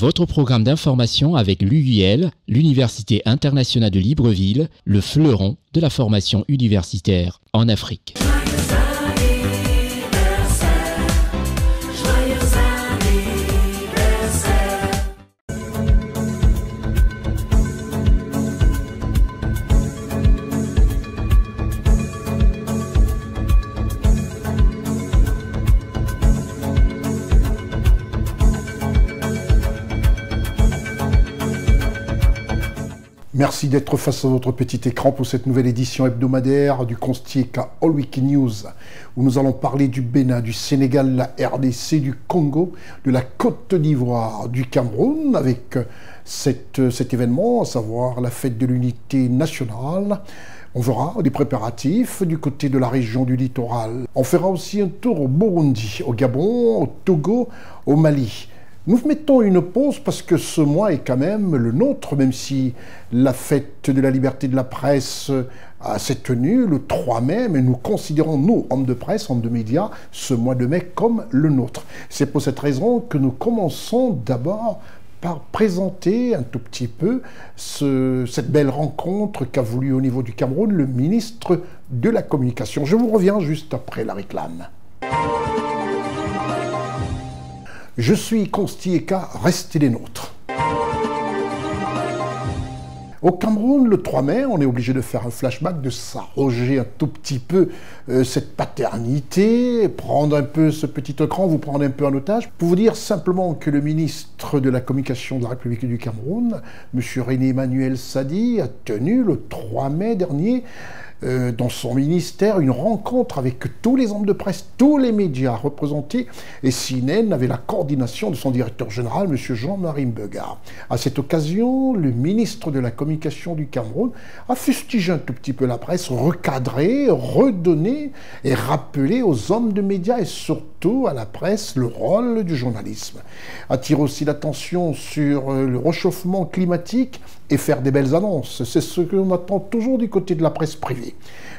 Votre programme d'information avec l'UIL, l'Université internationale de Libreville, le fleuron de la formation universitaire en Afrique. Merci d'être face à votre petit écran pour cette nouvelle édition hebdomadaire du Constieka All Week News, où nous allons parler du Bénin, du Sénégal, de la RDC, du Congo, de la Côte d'Ivoire, du Cameroun, avec cet événement, à savoir la fête de l'unité nationale. On verra des préparatifs du côté de la région du littoral. On fera aussi un tour au Burundi, au Gabon, au Togo, au Mali. Nous mettons une pause parce que ce mois est quand même le nôtre, même si la fête de la liberté de la presse s'est tenue le 3 mai, mais nous considérons, nous, hommes de presse, hommes de médias, ce mois de mai comme le nôtre. C'est pour cette raison que nous commençons d'abord par présenter un tout petit peu cette belle rencontre qu'a voulu au niveau du Cameroun le ministre de la Communication. Je vous reviens juste après la réclame. Je suis Constieka, restez les nôtres. Au Cameroun, le 3 mai, on est obligé de faire un flashback, de s'arroger un tout petit peu cette paternité, prendre un peu ce petit écran, vous prendre un peu en otage, pour vous dire simplement que le ministre de la Communication de la République du Cameroun, M. René Emmanuel Sadi, a tenu le 3 mai dernier dans son ministère une rencontre avec tous les hommes de presse, tous les médias représentés, et CNN avait la coordination de son directeur général, M. Jean-Marie Mbega. À cette occasion, le ministre de la Communication du Cameroun a fustigé un tout petit peu la presse, recadré, redonné et rappelé aux hommes de médias et surtout à la presse le rôle du journalisme. Attire aussi l'attention sur le réchauffement climatique et faire des belles annonces. C'est ce que l'on attend toujours du côté de la presse privée.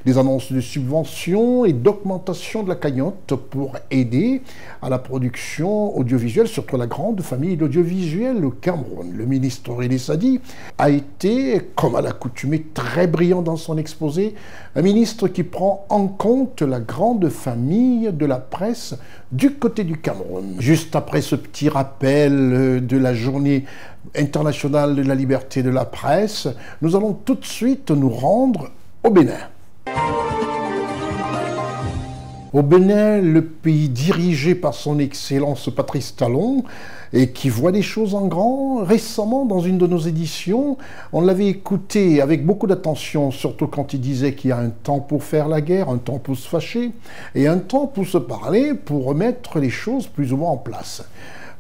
Des annonces de subventions et d'augmentation de la cagnotte pour aider à la production audiovisuelle, surtout la grande famille d'audiovisuel au Cameroun. Le ministre René Sadi a été, comme à l'accoutumée, très brillant dans son exposé, un ministre qui prend en compte la grande famille de la presse du côté du Cameroun. Juste après ce petit rappel de la journée internationale de la liberté de la presse, nous allons tout de suite nous rendre au Bénin. Au Bénin, le pays dirigé par son Excellence Patrice Talon et qui voit les choses en grand. Récemment, dans une de nos éditions, on l'avait écouté avec beaucoup d'attention, surtout quand il disait qu'il y a un temps pour faire la guerre, un temps pour se fâcher et un temps pour se parler, pour remettre les choses plus ou moins en place.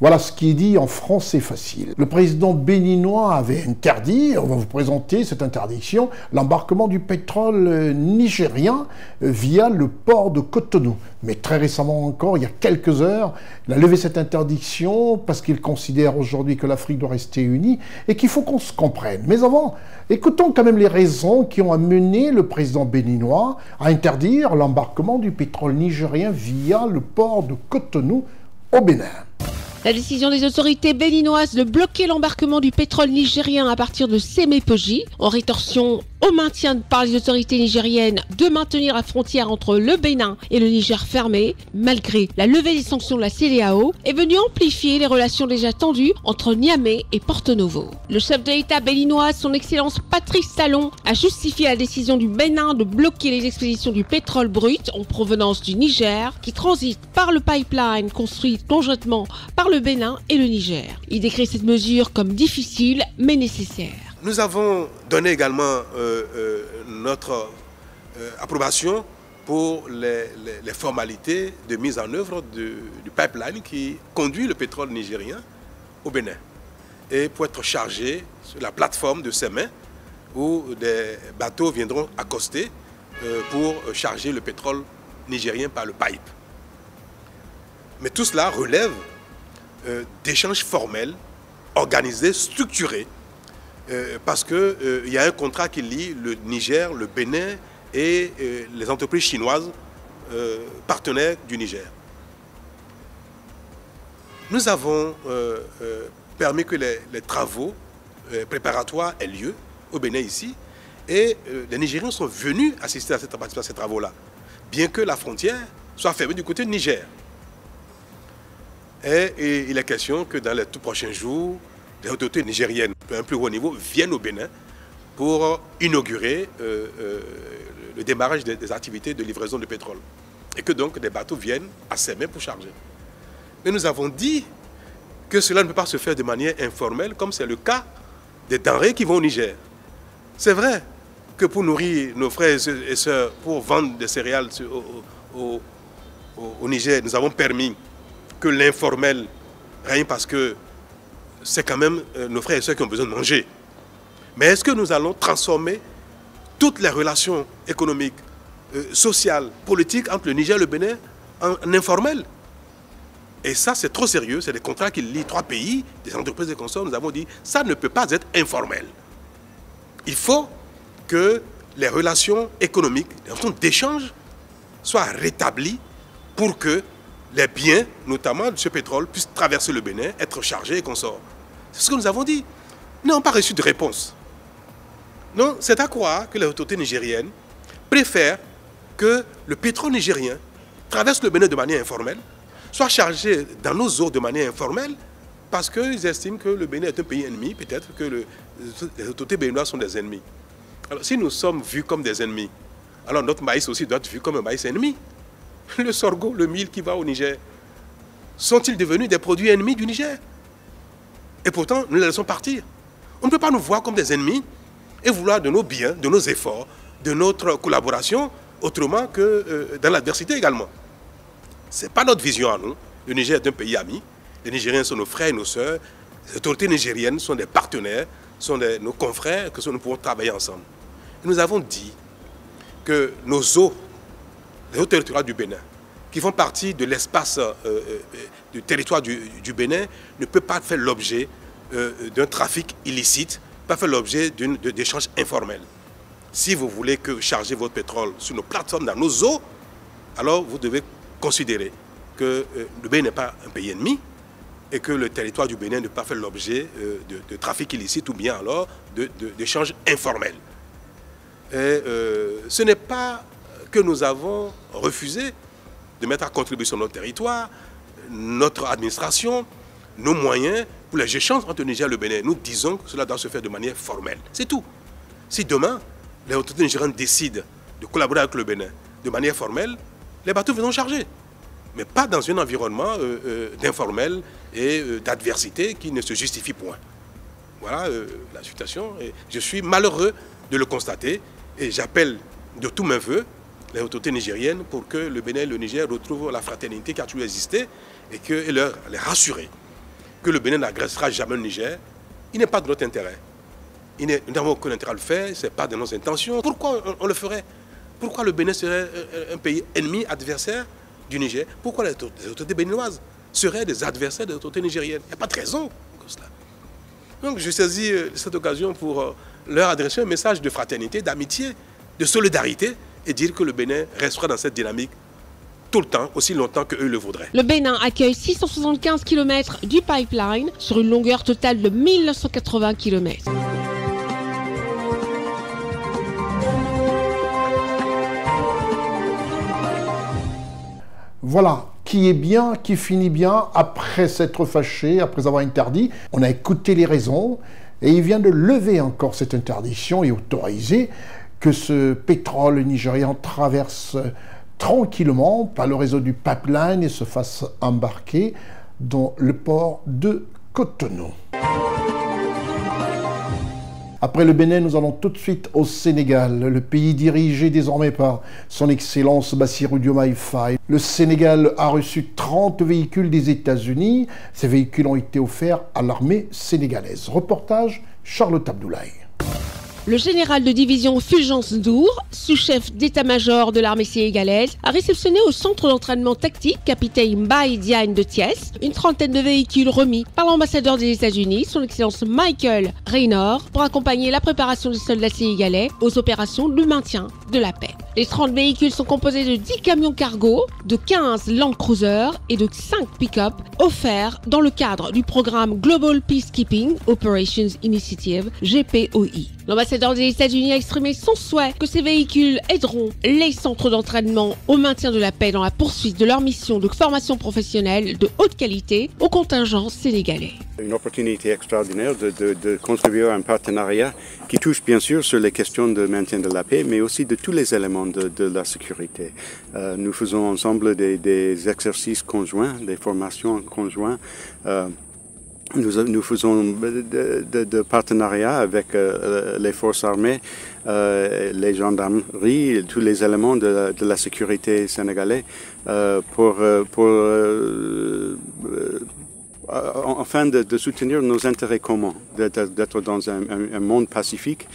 Voilà ce qui est dit en français facile. Le président béninois avait interdit, on va vous présenter cette interdiction, l'embarquement du pétrole nigérien via le port de Cotonou. Mais très récemment encore, il y a quelques heures, il a levé cette interdiction parce qu'il considère aujourd'hui que l'Afrique doit rester unie et qu'il faut qu'on se comprenne. Mais avant, écoutons quand même les raisons qui ont amené le président béninois à interdire l'embarquement du pétrole nigérien via le port de Cotonou au Bénin. La décision des autorités béninoises de bloquer l'embarquement du pétrole nigérien à partir de Sémépoji, en rétorsion au maintien par les autorités nigériennes de maintenir la frontière entre le Bénin et le Niger fermée, malgré la levée des sanctions de la CEDEAO, est venue amplifier les relations déjà tendues entre Niamey et Porto Novo. Le chef de l'État béninois, son Excellence Patrice Talon, a justifié la décision du Bénin de bloquer les expéditions du pétrole brut en provenance du Niger, qui transite par le pipeline construit conjointement par le Bénin et le Niger. Il décrit cette mesure comme difficile mais nécessaire. Nous avons donné également notre approbation pour les formalités de mise en œuvre du pipeline qui conduit le pétrole nigérien au Bénin et pour être chargé sur la plateforme de Sémé où des bateaux viendront accoster pour charger le pétrole nigérien par le pipe. Mais tout cela relève d'échanges formels, organisés, structurés, parce qu'il y a un contrat qui lie le Niger, le Bénin et les entreprises chinoises partenaires du Niger. Nous avons permis que les travaux préparatoires aient lieu au Bénin ici. Et les Nigériens sont venus assister à ces travaux-là, bien que la frontière soit fermée du côté du Niger. Et il est question que dans les tout prochains jours, les autorités nigériennes, à un plus haut niveau, viennent au Bénin pour inaugurer le démarrage des activités de livraison de pétrole. Et que donc des bateaux viennent à Sémé pour charger. Mais nous avons dit que cela ne peut pas se faire de manière informelle, comme c'est le cas des denrées qui vont au Niger. C'est vrai que pour nourrir nos frères et sœurs, pour vendre des céréales au Niger, nous avons permis que l'informel règne parce que c'est quand même nos frères et sœurs qui ont besoin de manger. Mais est-ce que nous allons transformer toutes les relations économiques, sociales, politiques entre le Niger et le Bénin en informel? Et ça, c'est trop sérieux. C'est des contrats qui lient 3 pays, des entreprises et consorts. Nous avons dit ça ne peut pas être informel. Il faut que les relations économiques, les relations d'échange soient rétablies pour que les biens, notamment de ce pétrole, puissent traverser le Bénin, être chargés et consorts. C'est ce que nous avons dit. Nous n'avons pas reçu de réponse. Non, c'est à croire que les autorités nigériennes préfèrent que le pétrole nigérien traverse le Bénin de manière informelle, soit chargé dans nos eaux de manière informelle, parce qu'ils estiment que le Bénin est un pays ennemi, peut-être que les autorités béninoises sont des ennemis. Alors, si nous sommes vus comme des ennemis, alors notre maïs aussi doit être vu comme un maïs ennemi. Le sorgho, le mil qui va au Niger, sont-ils devenus des produits ennemis du Niger? Et pourtant, nous les laissons partir. On ne peut pas nous voir comme des ennemis et vouloir de nos biens, de nos efforts, de notre collaboration, autrement que dans l'adversité également. Ce n'est pas notre vision à nous. Le Niger est un pays ami. Les Nigériens sont nos frères et nos sœurs. Les autorités nigériennes sont des partenaires, sont nos confrères, que nous pouvons travailler ensemble. Et nous avons dit que nos eaux, les eaux territoriales du Bénin, qui font partie de l'espace du territoire du Bénin, ne peuvent pas faire l'objet d'un trafic illicite, pas faire l'objet d'échanges informels. Si vous voulez charger votre pétrole sur nos plateformes, dans nos eaux, alors vous devez considérer que le Bénin n'est pas un pays ennemi et que le territoire du Bénin ne peut pas faire l'objet de trafic illicite ou bien alors d'échanges informels. Et ce n'est pas que nous avons refusé de mettre à contribution notre territoire, notre administration, nos moyens pour les échanges entre le Niger et le Bénin. Nous disons que cela doit se faire de manière formelle. C'est tout. Si demain, les autorités nigériennes décident de collaborer avec le Bénin de manière formelle, les bateaux viendront charger. Mais pas dans un environnement d'informel et d'adversité qui ne se justifie point. Voilà la situation. Et je suis malheureux de le constater et j'appelle de tous mes voeux les autorités nigériennes pour que le Bénin et le Niger retrouvent la fraternité qui a toujours existé et les rassurer que le Bénin n'agressera jamais le Niger. Il n'est pas de notre intérêt. Nous n'avons aucun intérêt à le faire, ce n'est pas de nos intentions. Pourquoi on le ferait? Pourquoi le Bénin serait un pays ennemi, adversaire du Niger? Pourquoi les autorités béninoises seraient des adversaires des autorités nigériennes? Il n'y a pas de raison comme cela. Donc je saisis cette occasion pour leur adresser un message de fraternité, d'amitié, de solidarité et dire que le Bénin restera dans cette dynamique tout le temps, aussi longtemps qu'eux le voudraient. Le Bénin accueille 675 km du pipeline sur une longueur totale de 1980 km. Voilà, qui est bien, qui finit bien, après s'être fâché, après avoir interdit. On a écouté les raisons et il vient de lever encore cette interdiction et autoriser que ce pétrole nigérian traverse tranquillement par le réseau du pipeline et se fasse embarquer dans le port de Cotonou. Après le Bénin, nous allons tout de suite au Sénégal, le pays dirigé désormais par son Excellence Bassirou Diomaye Faye. Le Sénégal a reçu 30 véhicules des États-Unis. Ces véhicules ont été offerts à l'armée sénégalaise. Reportage Charlotte Abdoulaye. Le général de division Fulgence Ndour, sous-chef d'état-major de l'armée sénégalaise, a réceptionné au centre d'entraînement tactique capitaine Mbaye Diagne de Thiès une trentaine de véhicules remis par l'ambassadeur des États-Unis, son Excellence Michael Raynor, pour accompagner la préparation des soldats sénégalais aux opérations de maintien de la paix. Les 30 véhicules sont composés de 10 camions cargo, de 15 Land Cruiser et de 5 pick-up offerts dans le cadre du programme Global Peacekeeping Operations Initiative, GPOI. L'ambassadeur des États-Unis a exprimé son souhait que ces véhicules aideront les centres d'entraînement au maintien de la paix dans la poursuite de leur mission de formation professionnelle de haute qualité au contingent sénégalais. Une opportunité extraordinaire de contribuer à un partenariat qui touche bien sûr sur les questions de maintien de la paix, mais aussi de tous les éléments de la sécurité. Nous faisons ensemble des exercices conjoints, des formations conjointes. Nous faisons de partenariats avec les forces armées, les gendarmeries, tous les éléments de la sécurité sénégalaise afin de soutenir nos intérêts communs, d'être dans un monde pacifique.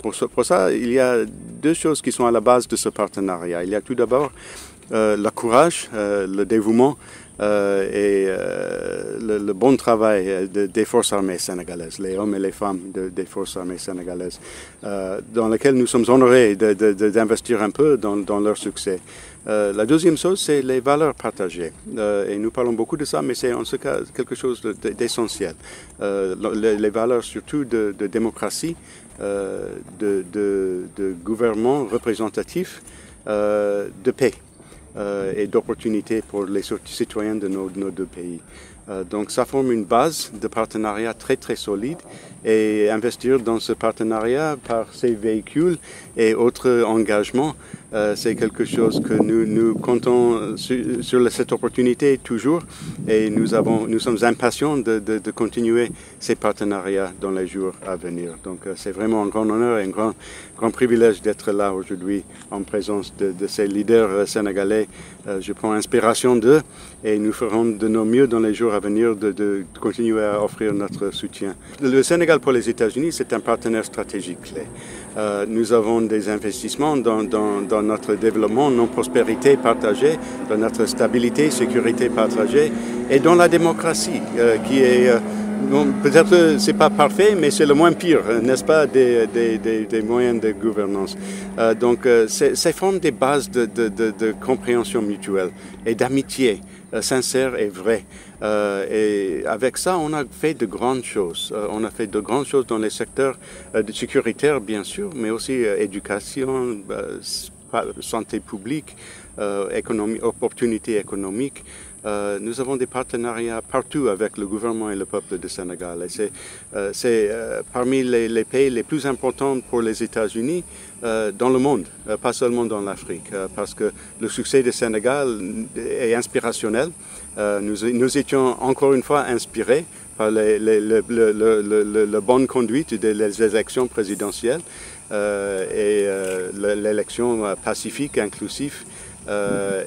Pour ça, il y a deux choses qui sont à la base de ce partenariat. Il y a tout d'abord le courage, le dévouement et le bon travail des forces armées sénégalaises, les hommes et les femmes des forces armées sénégalaises, dans lesquels nous sommes honorés d'investir un peu dans leur succès. La deuxième chose, c'est les valeurs partagées. Et nous parlons beaucoup de ça, mais c'est en ce cas quelque chose d'essentiel. Les valeurs surtout de démocratie, de gouvernement représentatif, de paix et d'opportunités pour les citoyens de nos deux pays. Donc ça forme une base de partenariat très très solide, et investir dans ce partenariat par ces véhicules et autres engagements, c'est quelque chose que nous comptons sur cette opportunité toujours, et nous sommes impatients de continuer ces partenariats dans les jours à venir. Donc c'est vraiment un grand honneur et un grand privilège d'être là aujourd'hui en présence de ces leaders sénégalais. Je prends inspiration d'eux et nous ferons de nos mieux dans les jours à venir de continuer à offrir notre soutien. Le Sénégal pour les États-Unis, c'est un partenaire stratégique clé. Nous avons des investissements dans notre développement, notre prospérité partagée, dans notre stabilité, sécurité partagée, et dans la démocratie, qui est... Bon, peut-être c'est pas parfait, mais c'est le moins pire, n'est-ce pas, des moyens de gouvernance. Donc, ça forme des bases de compréhension mutuelle et d'amitié sincère et vraie. Et avec ça, on a fait de grandes choses. On a fait de grandes choses dans les secteurs sécuritaires, bien sûr, mais aussi éducation, santé publique, opportunités économiques. Nous avons des partenariats partout avec le gouvernement et le peuple du Sénégal. Et c'est parmi les pays les plus importants pour les États-Unis dans le monde, pas seulement dans l'Afrique, parce que le succès du Sénégal est inspirationnel. Nous étions encore une fois inspirés par la bonne conduite des élections présidentielles et l'élection pacifique, inclusive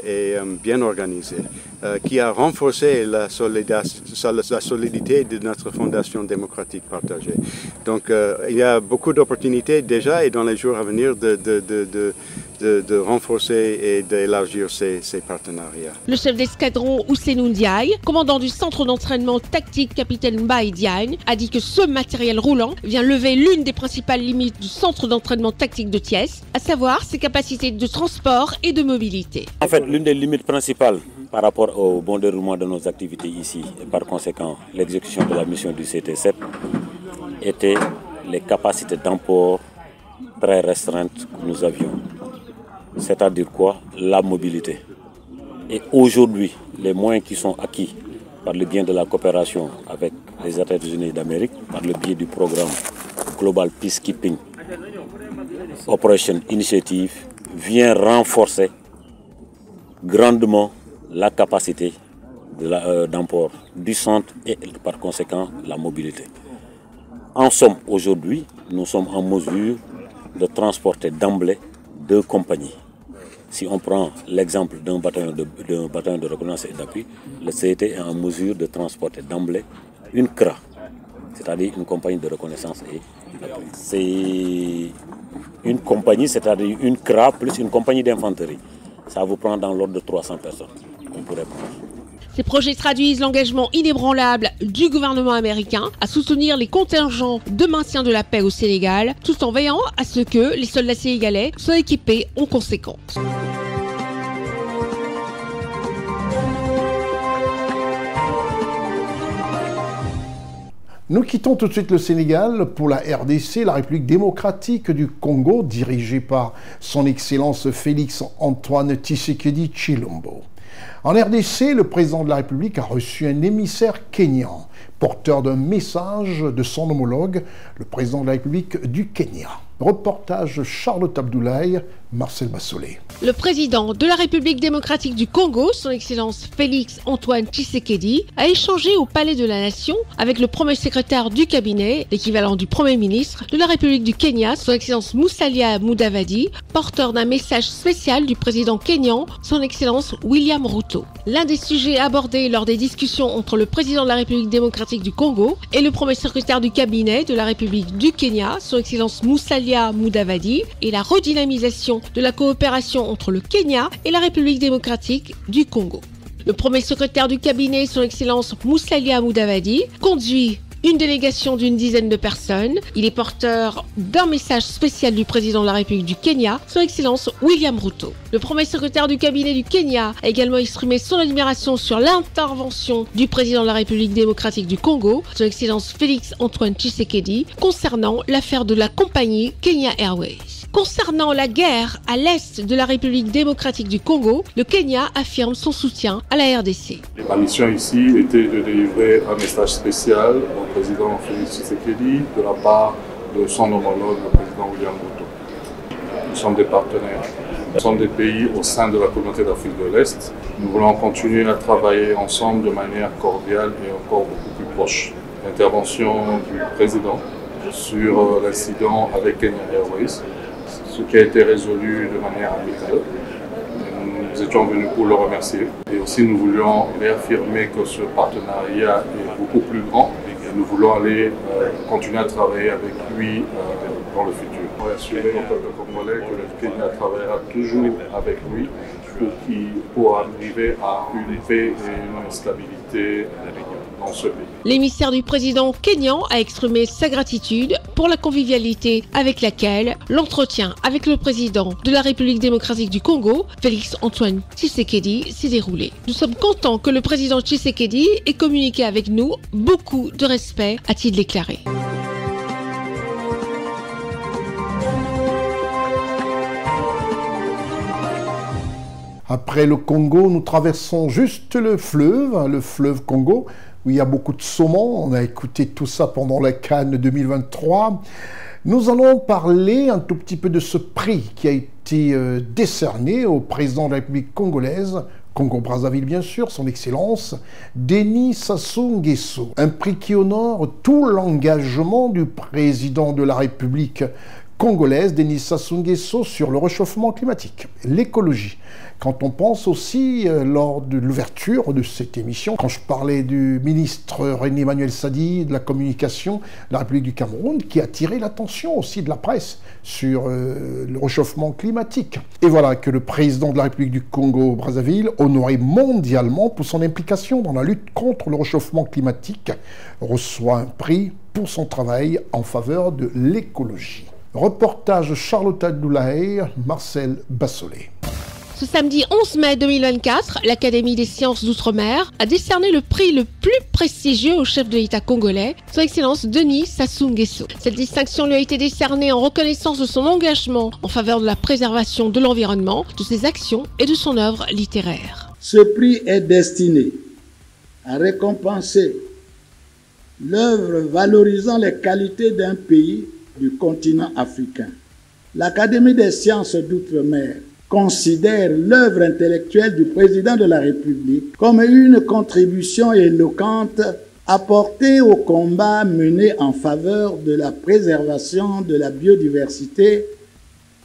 et bien organisée, qui a renforcé la solidité de notre fondation démocratique partagée. Donc il y a beaucoup d'opportunités déjà, et dans les jours à venir de renforcer et d'élargir ces partenariats. Le chef d'escadron Ousseynou Ndiaye, commandant du centre d'entraînement tactique capitaine Mbaye Diagne, a dit que ce matériel roulant vient lever l'une des principales limites du centre d'entraînement tactique de Thiès, à savoir ses capacités de transport et de mobilité. En fait, l'une des limites principales par rapport au bon déroulement de nos activités ici, et par conséquent l'exécution de la mission du CT7, était les capacités d'emport très restreintes que nous avions. C'est-à-dire quoi? La mobilité. Et aujourd'hui, les moyens qui sont acquis par le biais de la coopération avec les États-Unis d'Amérique, par le biais du programme Global Peacekeeping Operation Initiative, vient renforcer grandement la capacité d'emport du centre et par conséquent la mobilité. En somme, aujourd'hui, nous sommes en mesure de transporter d'emblée 2 compagnies. Si on prend l'exemple d'un bataillon de reconnaissance et d'appui, le CET est en mesure de transporter d'emblée une CRA, c'est-à-dire une compagnie de reconnaissance et d'appui. C'est une compagnie, c'est-à-dire une CRA plus une compagnie d'infanterie. Ça vous prend dans l'ordre de 300 personnes qu'on pourrait prendre. Ces projets traduisent l'engagement inébranlable du gouvernement américain à soutenir les contingents de maintien de la paix au Sénégal, tout en veillant à ce que les soldats sénégalais soient équipés en conséquence. Nous quittons tout de suite le Sénégal pour la RDC, la République démocratique du Congo, dirigée par son Excellence Félix Antoine Tshisekedi Tshilombo. En RDC, le président de la République a reçu un émissaire kényan, porteur d'un message de son homologue, le président de la République du Kenya. Reportage Charlotte Abdoulaye, Marcel Bassolé. Le président de la République démocratique du Congo, son Excellence Félix Antoine Tshisekedi, a échangé au Palais de la Nation avec le premier secrétaire du cabinet, l'équivalent du Premier ministre de la République du Kenya, son Excellence Musalia Mudavadi, porteur d'un message spécial du président kényan, son Excellence William Ruto. L'un des sujets abordés lors des discussions entre le président de la République démocratique du Congo et le premier secrétaire du cabinet de la République du Kenya, son Excellence Musalia Mudavadi, et la redynamisation de la coopération entre le Kenya et la République démocratique du Congo. Le premier secrétaire du cabinet, son Excellence Musalia Mudavadi, conduit une délégation d'une dizaine de personnes. Il est porteur d'un message spécial du président de la République du Kenya, son Excellence William Ruto. Le premier secrétaire du cabinet du Kenya a également exprimé son admiration sur l'intervention du président de la République démocratique du Congo, son Excellence Félix Antoine Tshisekedi, concernant l'affaire de la compagnie Kenya Airways. Concernant la guerre à l'est de la République démocratique du Congo, le Kenya affirme son soutien à la RDC. Ma mission ici était de délivrer un message spécial au président Félix Tshisekedi de la part de son homologue, le président William Ruto. Nous sommes des partenaires. Nous sommes des pays au sein de la communauté d'Afrique de l'Est. Nous voulons continuer à travailler ensemble de manière cordiale et encore beaucoup plus proche. L'intervention du président sur l'incident avec Kenya Airways, ce qui a été résolu de manière amicale. Nous étions venus pour le remercier. Et aussi, nous voulions réaffirmer que ce partenariat est beaucoup plus grand et nous voulons aller continuer à travailler avec lui dans le futur. On va assurer au peuple congolais que le Kenya travaillera toujours avec lui pour arriver à une paix et une stabilité dans ce pays. L'émissaire du président kényan a exprimé sa gratitude pour la convivialité avec laquelle l'entretien avec le président de la République démocratique du Congo, Félix Antoine Tshisekedi, s'est déroulé. Nous sommes contents que le président Tshisekedi ait communiqué avec nous. Beaucoup de respect, a-t-il déclaré. Après le Congo, nous traversons juste le fleuve Congo, où il y a beaucoup de saumon. On a écouté tout ça pendant la Cannes 2023. Nous allons parler un tout petit peu de ce prix qui a été décerné au président de la République congolaise, Congo-Brazzaville bien sûr, son Excellence, Denis Sassou Nguesso. Un prix qui honore tout l'engagement du président de la République congolaise, Denis Sassou Nguesso, sur le réchauffement climatique, l'écologie. Quand on pense aussi, lors de l'ouverture de cette émission, quand je parlais du ministre René Emmanuel Sadi, de la communication de la République du Cameroun, qui a attiré l'attention aussi de la presse sur le réchauffement climatique. Et voilà que le président de la République du Congo-Brazzaville, honoré mondialement pour son implication dans la lutte contre le réchauffement climatique, reçoit un prix pour son travail en faveur de l'écologie. Reportage Charlotte Abdoulaye, Marcel Bassolé. Ce samedi 11 mai 2024, l'Académie des sciences d'Outre-mer a décerné le prix le plus prestigieux au chef de l'État congolais, son Excellence Denis Sassou Nguesso. Cette distinction lui a été décernée en reconnaissance de son engagement en faveur de la préservation de l'environnement, de ses actions et de son œuvre littéraire. Ce prix est destiné à récompenser l'œuvre valorisant les qualités d'un pays du continent africain. L'Académie des sciences d'Outre-mer considère l'œuvre intellectuelle du président de la République comme une contribution éloquente apportée au combat mené en faveur de la préservation de la biodiversité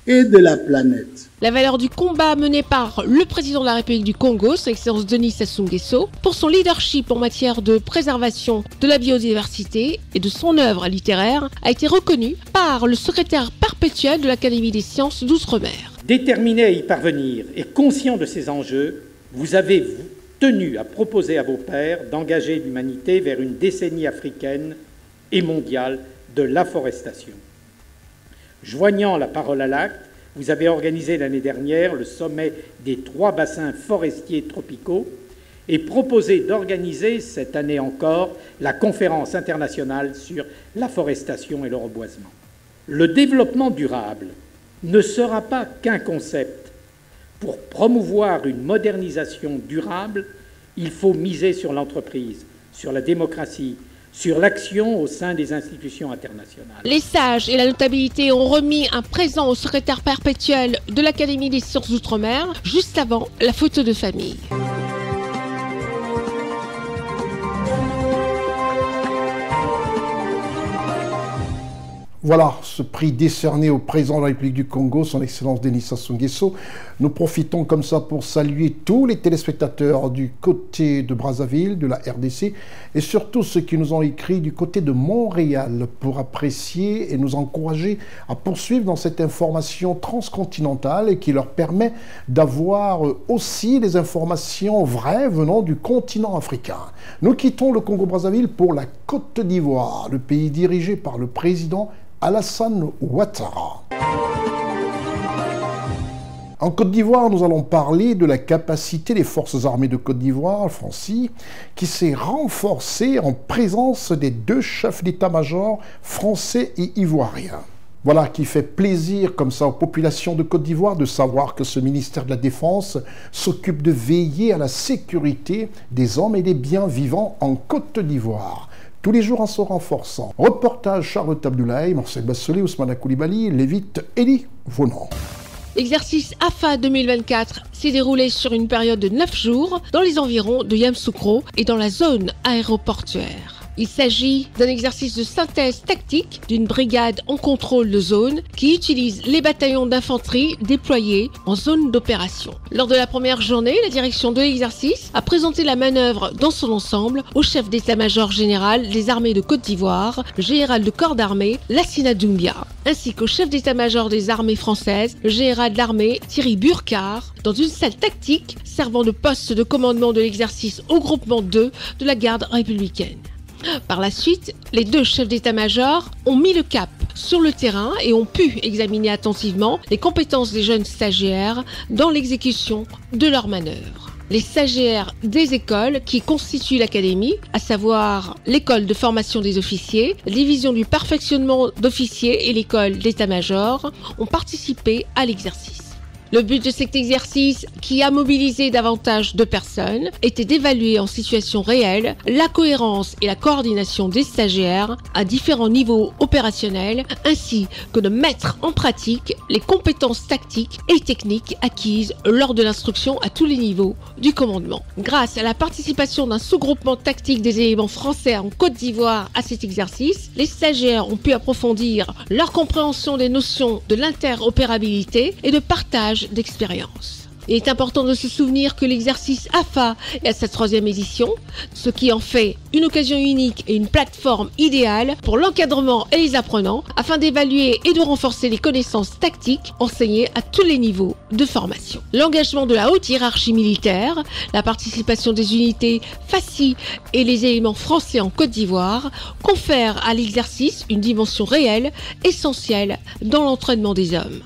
et de la planète. La valeur du combat mené par le président de la République du Congo, son Excellence Denis Sassou Nguesso, pour son leadership en matière de préservation de la biodiversité et de son œuvre littéraire, a été reconnue par le secrétaire perpétuel de l'Académie des sciences d'Outre-mer. Déterminé à y parvenir et conscient de ces enjeux, vous avez, vous, tenu à proposer à vos pairs d'engager l'humanité vers une décennie africaine et mondiale de l'afforestation. Joignant la parole à l'acte, vous avez organisé l'année dernière le sommet des 3 bassins forestiers tropicaux et proposé d'organiser cette année encore la conférence internationale sur l'afforestation et le reboisement. Le développement durable ne sera pas qu'un concept. Pour promouvoir une modernisation durable, il faut miser sur l'entreprise, sur la démocratie, sur l'action au sein des institutions internationales. Les sages et la notabilité ont remis un présent au secrétaire perpétuel de l'Académie des sciences d'outre-mer, juste avant la photo de famille. Voilà, ce prix décerné au président de la République du Congo, son Excellence Denis Sassou Nguesso. Nous profitons comme ça pour saluer tous les téléspectateurs du côté de Brazzaville, de la RDC, et surtout ceux qui nous ont écrit du côté de Montréal pour apprécier et nous encourager à poursuivre dans cette information transcontinentale et qui leur permet d'avoir aussi des informations vraies venant du continent africain. Nous quittons le Congo-Brazzaville pour la Côte d'Ivoire, le pays dirigé par le président Alassane Ouattara. En Côte d'Ivoire, nous allons parler de la capacité des forces armées de Côte d'Ivoire, FANCI, qui s'est renforcée en présence des 2 chefs d'état-major français et ivoiriens. Voilà qui fait plaisir comme ça aux populations de Côte d'Ivoire de savoir que ce ministère de la Défense s'occupe de veiller à la sécurité des hommes et des biens vivants en Côte d'Ivoire. Tous les jours en se renforçant. Reportage Charlotte Abdoulaye, Marcel Bassolé, Ousmane Koulibaly, Lévite Elie Vonan. L'exercice AFA 2024 s'est déroulé sur une période de 9 jours dans les environs de Yamoussoukro et dans la zone aéroportuaire. Il s'agit d'un exercice de synthèse tactique d'une brigade en contrôle de zone qui utilise les bataillons d'infanterie déployés en zone d'opération. Lors de la première journée, la direction de l'exercice a présenté la manœuvre dans son ensemble au chef d'état-major général des armées de Côte d'Ivoire, le général de corps d'armée Lassina Doumbia, ainsi qu'au chef d'état-major des armées françaises, le général de l'armée Thierry Burkhardt, dans une salle tactique servant de poste de commandement de l'exercice au groupement 2 de la garde républicaine. Par la suite, les 2 chefs d'état-major ont mis le cap sur le terrain et ont pu examiner attentivement les compétences des jeunes stagiaires dans l'exécution de leurs manœuvres. Les stagiaires des écoles qui constituent l'académie, à savoir l'école de formation des officiers, la division du perfectionnement d'officiers et l'école d'état-major, ont participé à l'exercice. Le but de cet exercice, qui a mobilisé davantage de personnes, était d'évaluer en situation réelle la cohérence et la coordination des stagiaires à différents niveaux opérationnels, ainsi que de mettre en pratique les compétences tactiques et techniques acquises lors de l'instruction à tous les niveaux du commandement. Grâce à la participation d'un sous-groupement tactique des éléments français en Côte d'Ivoire à cet exercice, les stagiaires ont pu approfondir leur compréhension des notions de l'interopérabilité et de partage d'expérience. Il est important de se souvenir que l'exercice AFA est à sa 3e édition, ce qui en fait une occasion unique et une plateforme idéale pour l'encadrement et les apprenants afin d'évaluer et de renforcer les connaissances tactiques enseignées à tous les niveaux de formation. L'engagement de la haute hiérarchie militaire, la participation des unités FACI et les éléments français en Côte d'Ivoire confèrent à l'exercice une dimension réelle, essentielle dans l'entraînement des hommes.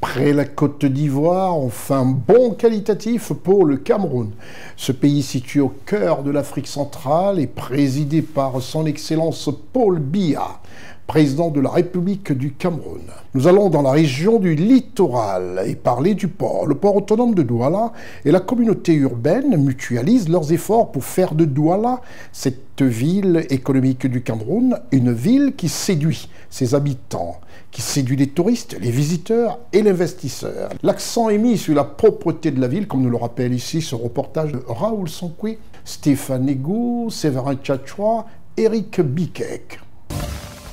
Après la Côte d'Ivoire, on fait un bond qualitatif pour le Cameroun. Ce pays situé au cœur de l'Afrique centrale est présidé par son Excellence Paul Biya, président de la République du Cameroun. Nous allons dans la région du littoral et parler du port. Le port autonome de Douala et la communauté urbaine mutualisent leurs efforts pour faire de Douala, cette ville économique du Cameroun, une ville qui séduit ses habitants, qui séduit les touristes, les visiteurs et les investisseurs. L'accent est mis sur la propreté de la ville, comme nous le rappelle ici ce reportage de Raoul Sonkwe, Stéphane Égou, Séverin Tchatchoua, Eric Bikek.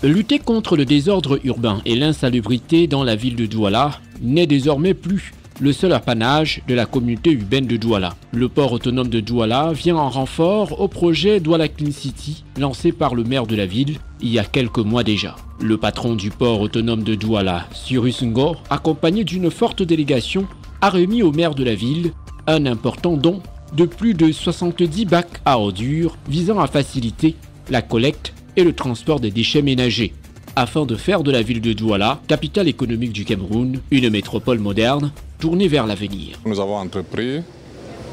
Lutter contre le désordre urbain et l'insalubrité dans la ville de Douala n'est désormais plus le seul apanage de la communauté urbaine de Douala. Le port autonome de Douala vient en renfort au projet Douala Clean City lancé par le maire de la ville il y a quelques mois déjà. Le patron du port autonome de Douala, Cyrus Ngor, accompagné d'une forte délégation, a remis au maire de la ville un important don de plus de 70 bacs à ordures visant à faciliter la collecte et le transport des déchets ménagers, afin de faire de la ville de Douala, capitale économique du Cameroun, une métropole moderne tournée vers l'avenir. Nous avons entrepris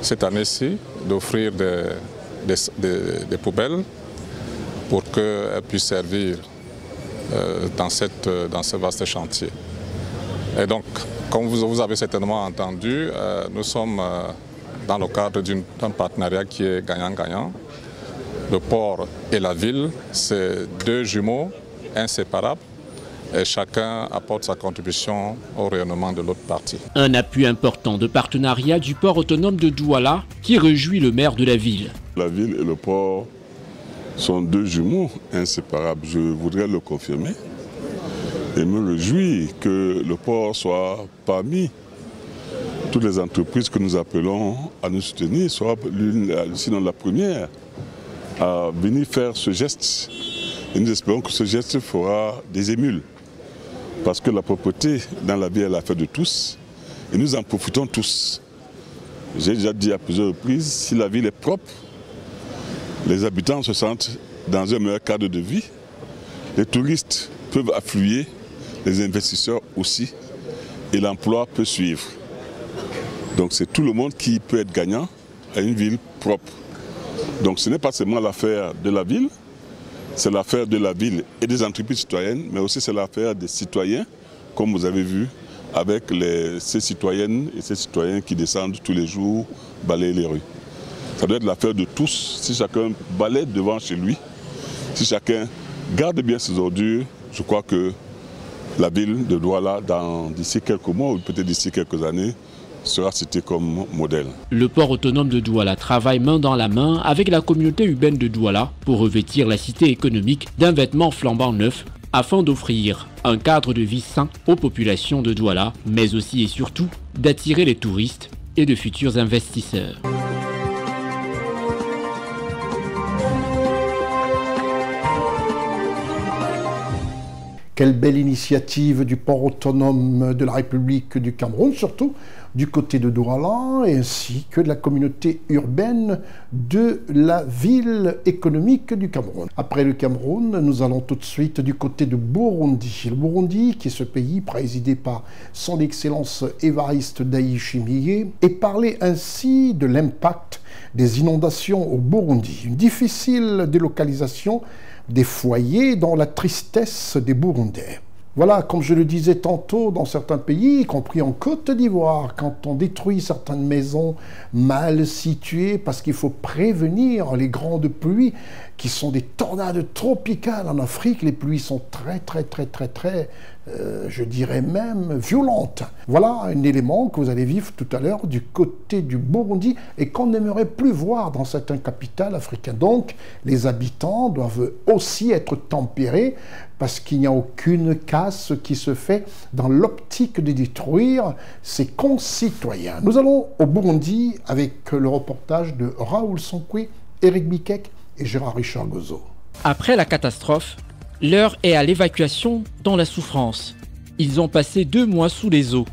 cette année-ci d'offrir des poubelles pour qu'elles puissent servir dans ce vaste chantier. Et donc, comme vous avez certainement entendu, nous sommes dans le cadre d'un partenariat qui est gagnant-gagnant. Le port et la ville, c'est deux jumeaux inséparables et chacun apporte sa contribution au rayonnement de l'autre partie. Un appui important de partenariat du port autonome de Douala qui réjouit le maire de la ville. La ville et le port sont deux jumeaux inséparables, je voudrais le confirmer. Et me réjouis que le port soit parmi toutes les entreprises que nous appelons à nous soutenir, soit l'une, sinon la première, à venir faire ce geste. Et nous espérons que ce geste fera des émules. Parce que la propreté dans la vie est l'affaire de tous. Et nous en profitons tous. J'ai déjà dit à plusieurs reprises, si la ville est propre, les habitants se sentent dans un meilleur cadre de vie. Les touristes peuvent affluer, les investisseurs aussi. Et l'emploi peut suivre. Donc c'est tout le monde qui peut être gagnant à une ville propre. Donc ce n'est pas seulement l'affaire de la ville, c'est l'affaire de la ville et des entreprises citoyennes, mais aussi c'est l'affaire des citoyens, comme vous avez vu, avec ces citoyennes et ces citoyens qui descendent tous les jours balayer les rues. Ça doit être l'affaire de tous. Si chacun balaye devant chez lui, si chacun garde bien ses ordures, je crois que la ville de Douala, d'ici quelques mois ou peut-être d'ici quelques années, sera cité comme modèle. Le port autonome de Douala travaille main dans la main avec la communauté urbaine de Douala pour revêtir la cité économique d'un vêtement flambant neuf afin d'offrir un cadre de vie sain aux populations de Douala, mais aussi et surtout d'attirer les touristes et de futurs investisseurs. Quelle belle initiative du port autonome de la République du Cameroun, surtout du côté de Douala, ainsi que de la communauté urbaine de la ville économique du Cameroun. Après le Cameroun, nous allons tout de suite du côté de Burundi. Le Burundi, qui est ce pays présidé par son Excellence Évariste Ndayishimiye, et parler ainsi de l'impact des inondations au Burundi. Une difficile délocalisation des foyers dans la tristesse des Burundais. Voilà, comme je le disais tantôt, dans certains pays, y compris en Côte d'Ivoire, quand on détruit certaines maisons mal situées, parce qu'il faut prévenir les grandes pluies, qui sont des tornades tropicales en Afrique, les pluies sont très, je dirais même violentes. Voilà un élément que vous allez vivre tout à l'heure du côté du Burundi et qu'on n'aimerait plus voir dans certaines capitales africaines. Donc, les habitants doivent aussi être tempérés parce qu'il n'y a aucune casse qui se fait dans l'optique de détruire ses concitoyens. Nous allons au Burundi avec le reportage de Raoul Sonkwe, Éric Bikek et Gérard Richard Gozo. Après la catastrophe, l'heure est à l'évacuation dans la souffrance. Ils ont passé 2 mois sous les eaux.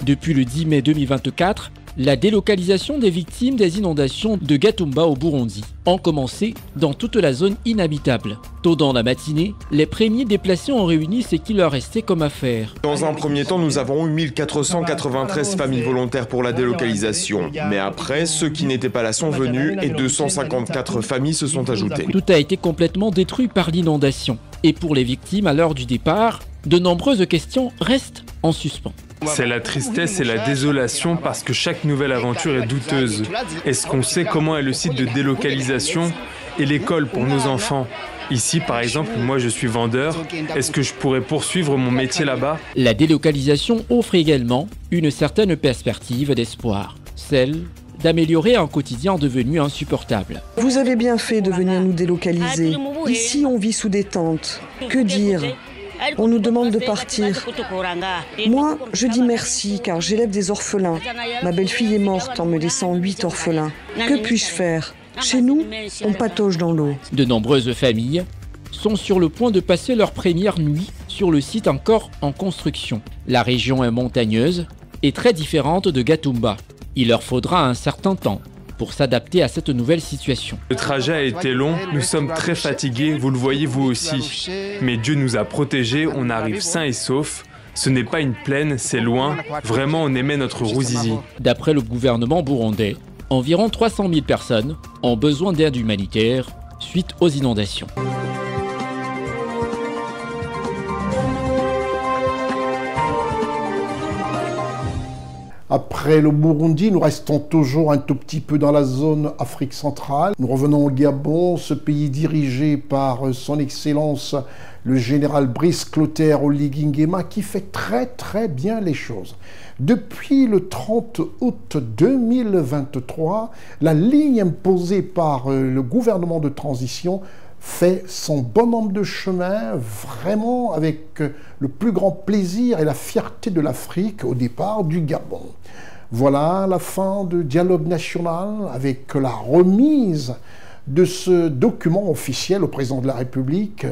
Depuis le 10 mai 2024, la délocalisation des victimes des inondations de Gatumba au Burundi ont commencé dans toute la zone inhabitable. Tôt dans la matinée, les premiers déplacés ont réuni ce qui leur restait comme affaire. Dans un premier temps, nous avons eu 1493 familles volontaires pour la délocalisation. Mais après, ceux qui n'étaient pas là sont venus et 254 familles se sont ajoutées. Tout a été complètement détruit par l'inondation. Et pour les victimes, à l'heure du départ, de nombreuses questions restent en suspens. C'est la tristesse et la désolation parce que chaque nouvelle aventure est douteuse. Est-ce qu'on sait comment est le site de délocalisation et l'école pour nos enfants ? Ici, par exemple, moi je suis vendeur. Est-ce que je pourrais poursuivre mon métier là-bas ? La délocalisation offre également une certaine perspective d'espoir, celle d'améliorer un quotidien devenu insupportable. Vous avez bien fait de venir nous délocaliser. Ici, on vit sous des tentes. Que dire ? On nous demande de partir. Moi, je dis merci car j'élève des orphelins. Ma belle-fille est morte en me laissant 8 orphelins. Que puis-je faire? Chez nous, on patauge dans l'eau. De nombreuses familles sont sur le point de passer leur première nuit sur le site encore en construction. La région est montagneuse et très différente de Gatumba. Il leur faudra un certain temps pour s'adapter à cette nouvelle situation. Le trajet a été long, nous sommes très fatigués, vous le voyez vous aussi. Mais Dieu nous a protégés, on arrive sains et saufs. Ce n'est pas une plaine, c'est loin. Vraiment, on aimait notre Ruzizi. D'après le gouvernement burundais, environ 300 000 personnes ont besoin d'aide humanitaire suite aux inondations. Après le Burundi, nous restons toujours un tout petit peu dans la zone Afrique centrale. Nous revenons au Gabon, ce pays dirigé par son Excellence le général Brice Clotaire Oligui Nguema qui fait très bien les choses. Depuis le 30 août 2023, la ligne imposée par le gouvernement de transition fait son bonhomme de chemin, vraiment avec le plus grand plaisir et la fierté de l'Afrique au départ du Gabon. Voilà la fin du dialogue national avec la remise de ce document officiel au président de la République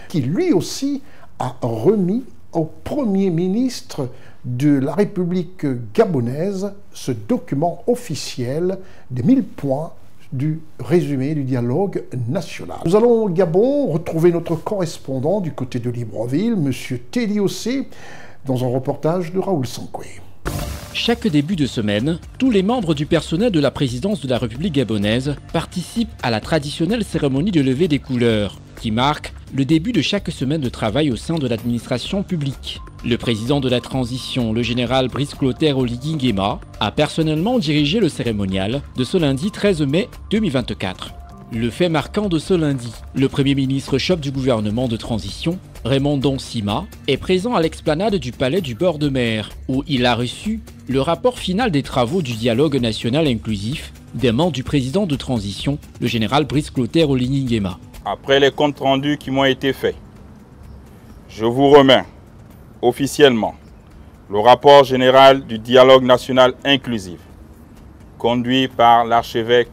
qui lui aussi a remis au Premier ministre de la République gabonaise ce document officiel des 1000 points du résumé du dialogue national. Nous allons au Gabon retrouver notre correspondant du côté de Libreville, M. Teddy Ossé, dans un reportage de Raoul Sankoué. Chaque début de semaine, tous les membres du personnel de la présidence de la République gabonaise participent à la traditionnelle cérémonie de levée des couleurs, qui marque le début de chaque semaine de travail au sein de l'administration publique. Le président de la transition, le général Brice Clotaire Oligui Nguema, a personnellement dirigé le cérémonial de ce lundi 13 mai 2024. Le fait marquant de ce lundi, le Premier ministre chef du gouvernement de transition, Raymond Donsima, est présent à l'explanade du Palais du bord de mer, où il a reçu le rapport final des travaux du dialogue national inclusif des mains du président de transition, le général Brice Clotaire Oligui Nguema. Après les comptes rendus qui m'ont été faits, je vous remets officiellement le rapport général du dialogue national inclusif, conduit par l'archevêque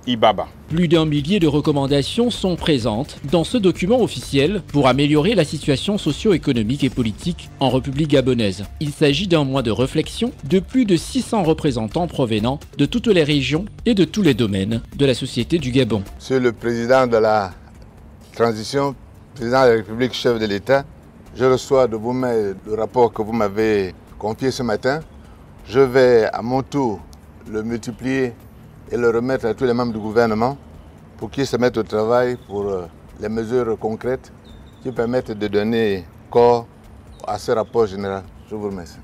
Ibaba. Plus d'1 millier de recommandations sont présentes dans ce document officiel pour améliorer la situation socio-économique et politique en République gabonaise. Il s'agit d'un mois de réflexion de plus de 600 représentants provenant de toutes les régions et de tous les domaines de la société du Gabon. Monsieur le président de la transition, président de la République, chef de l'État, je reçois de vous-même le rapport que vous m'avez confié ce matin. Je vais à mon tour le multiplier et le remettre à tous les membres du gouvernement pour qu'ils se mettent au travail pour les mesures concrètes qui permettent de donner corps à ce rapport général. Je vous remercie.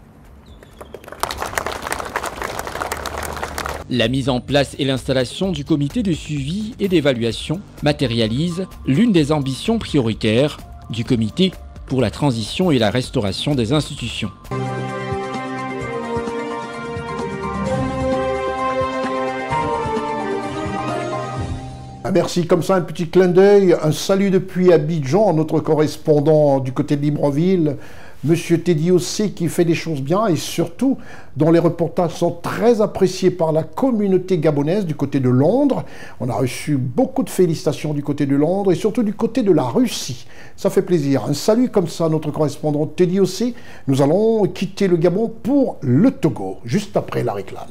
La mise en place et l'installation du comité de suivi et d'évaluation matérialise l'une des ambitions prioritaires du comité pour la transition et la restauration des institutions. Merci, comme ça un petit clin d'œil, un salut depuis Abidjan, notre correspondant du côté de Libreville, Monsieur Teddy Ossé qui fait des choses bien et surtout dont les reportages sont très appréciés par la communauté gabonaise du côté de Londres. On a reçu beaucoup de félicitations du côté de Londres et surtout du côté de la Russie. Ça fait plaisir. Un salut comme ça à notre correspondant Teddy Ossé. Nous allons quitter le Gabon pour le Togo, juste après la réclame.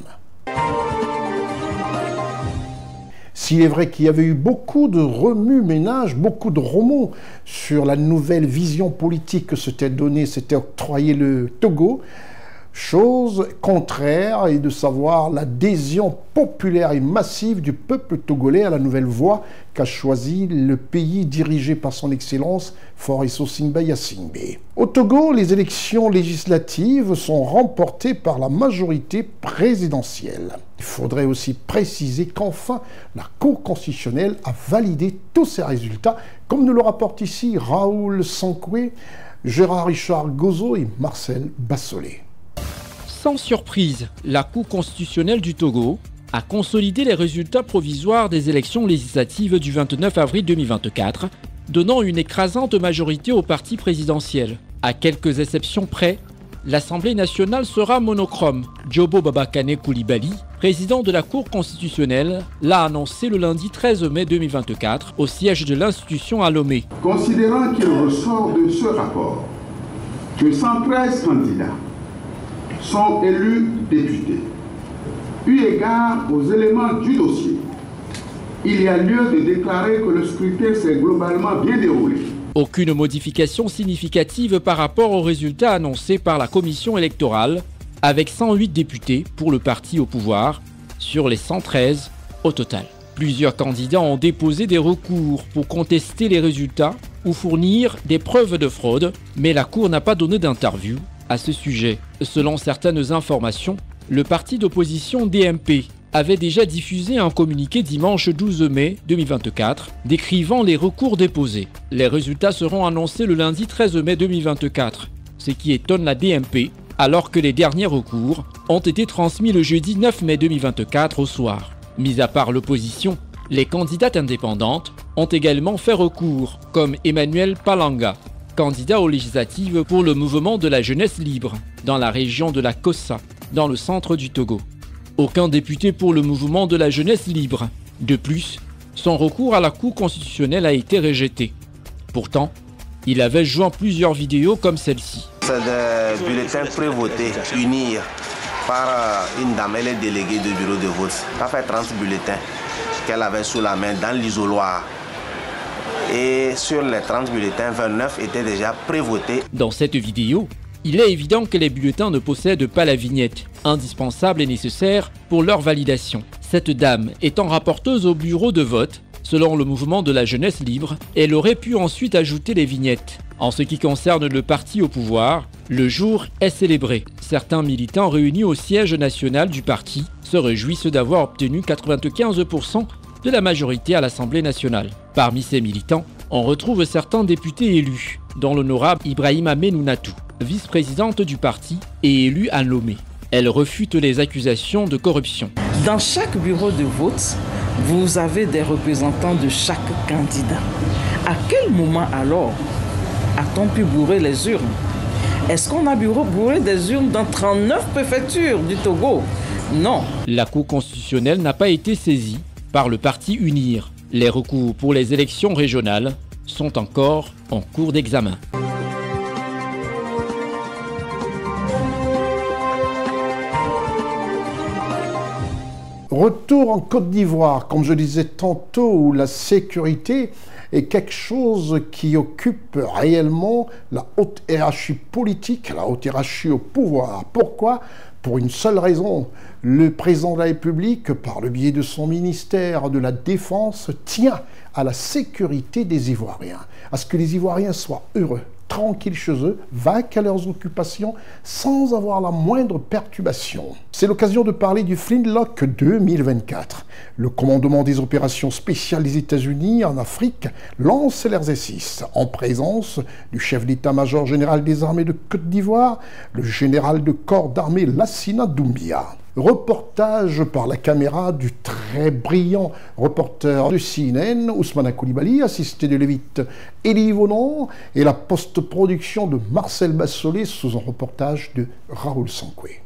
S'il est vrai qu'il y avait eu beaucoup de remue-ménage, beaucoup de remous sur la nouvelle vision politique que s'était octroyé le Togo, chose contraire est de savoir l'adhésion populaire et massive du peuple togolais à la nouvelle voie qu'a choisi le pays dirigé par son Excellence Faure Gnassingbe. Au Togo, les élections législatives sont remportées par la majorité présidentielle. Il faudrait aussi préciser qu'enfin, la Cour constitutionnelle a validé tous ces résultats, comme nous le rapportent ici Raoul Sankoué, Gérard Richard Gozo et Marcel Bassolé. Sans surprise, la Cour constitutionnelle du Togo a consolidé les résultats provisoires des élections législatives du 29 avril 2024 donnant une écrasante majorité au parti présidentiel. À quelques exceptions près, l'Assemblée nationale sera monochrome. Djobo Babakane Coulibaly, président de la Cour constitutionnelle, l'a annoncé le lundi 13 mai 2024 au siège de l'institution à Lomé. Considérant qu'il ressort de ce rapport que 113 candidats sont élus députés, eu égard aux éléments du dossier, il y a lieu de déclarer que le scrutin s'est globalement bien déroulé. Aucune modification significative par rapport aux résultats annoncés par la commission électorale, avec 108 députés pour le parti au pouvoir, sur les 113 au total. Plusieurs candidats ont déposé des recours pour contester les résultats ou fournir des preuves de fraude, mais la Cour n'a pas donné d'interview à ce sujet. Selon certaines informations, le parti d'opposition DMP avait déjà diffusé un communiqué dimanche 12 mai 2024 décrivant les recours déposés. Les résultats seront annoncés le lundi 13 mai 2024, ce qui étonne la DMP, alors que les derniers recours ont été transmis le jeudi 9 mai 2024 au soir. Mis à part l'opposition, les candidates indépendantes ont également fait recours, comme Emmanuel Palanga, candidat aux législatives pour le mouvement de la jeunesse libre, dans la région de la Kossa, dans le centre du Togo. Aucun député pour le mouvement de la jeunesse libre. De plus, son recours à la Cour constitutionnelle a été rejeté. Pourtant, il avait joint plusieurs vidéos comme celle-ci. C'est des bulletins prévotés, unis par une dame, elle est déléguée du bureau de vote. Ça fait 30 bulletins qu'elle avait sous la main dans l'isoloir. Et sur les 30 bulletins, 29 étaient déjà prévotés. Dans cette vidéo, il est évident que les bulletins ne possèdent pas la vignette, indispensable et nécessaire pour leur validation. Cette dame étant rapporteuse au bureau de vote, selon le mouvement de la jeunesse libre, elle aurait pu ensuite ajouter les vignettes. En ce qui concerne le parti au pouvoir, le jour est célébré. Certains militants réunis au siège national du parti se réjouissent d'avoir obtenu 95% de la majorité à l'Assemblée nationale. Parmi ces militants, on retrouve certains députés élus, dont l'honorable Ibrahima Menounatou, vice-présidente du parti et élue à Lomé. Elle refute les accusations de corruption. Dans chaque bureau de vote, vous avez des représentants de chaque candidat. À quel moment alors a-t-on pu bourrer les urnes? Est-ce qu'on a bourré des urnes dans 39 préfectures du Togo? Non. La Cour constitutionnelle n'a pas été saisie par le parti UNIR. Les recours pour les élections régionales sont encore en cours d'examen. Retour en Côte d'Ivoire, comme je disais tantôt, où la sécurité est quelque chose qui occupe réellement la haute hiérarchie politique, la haute hiérarchie au pouvoir. Pourquoi ? Pour une seule raison, le président de la République, par le biais de son ministère de la Défense, tient à la sécurité des Ivoiriens, à ce que les Ivoiriens soient heureux, tranquilles chez eux, vaquent à leurs occupations sans avoir la moindre perturbation. C'est l'occasion de parler du Flintlock 2024. Le commandement des opérations spéciales des États-Unis en Afrique lance l'exercice en présence du chef d'état-major général des armées de Côte d'Ivoire, le général de corps d'armée Lassina Doumbia. Reportage par la caméra du très brillant reporter de CNN, Ousmane Coulibaly, assisté de l'évite Elie Yvonon, et la post-production de Marcel Bassolé sous un reportage de Raoul Sankoué.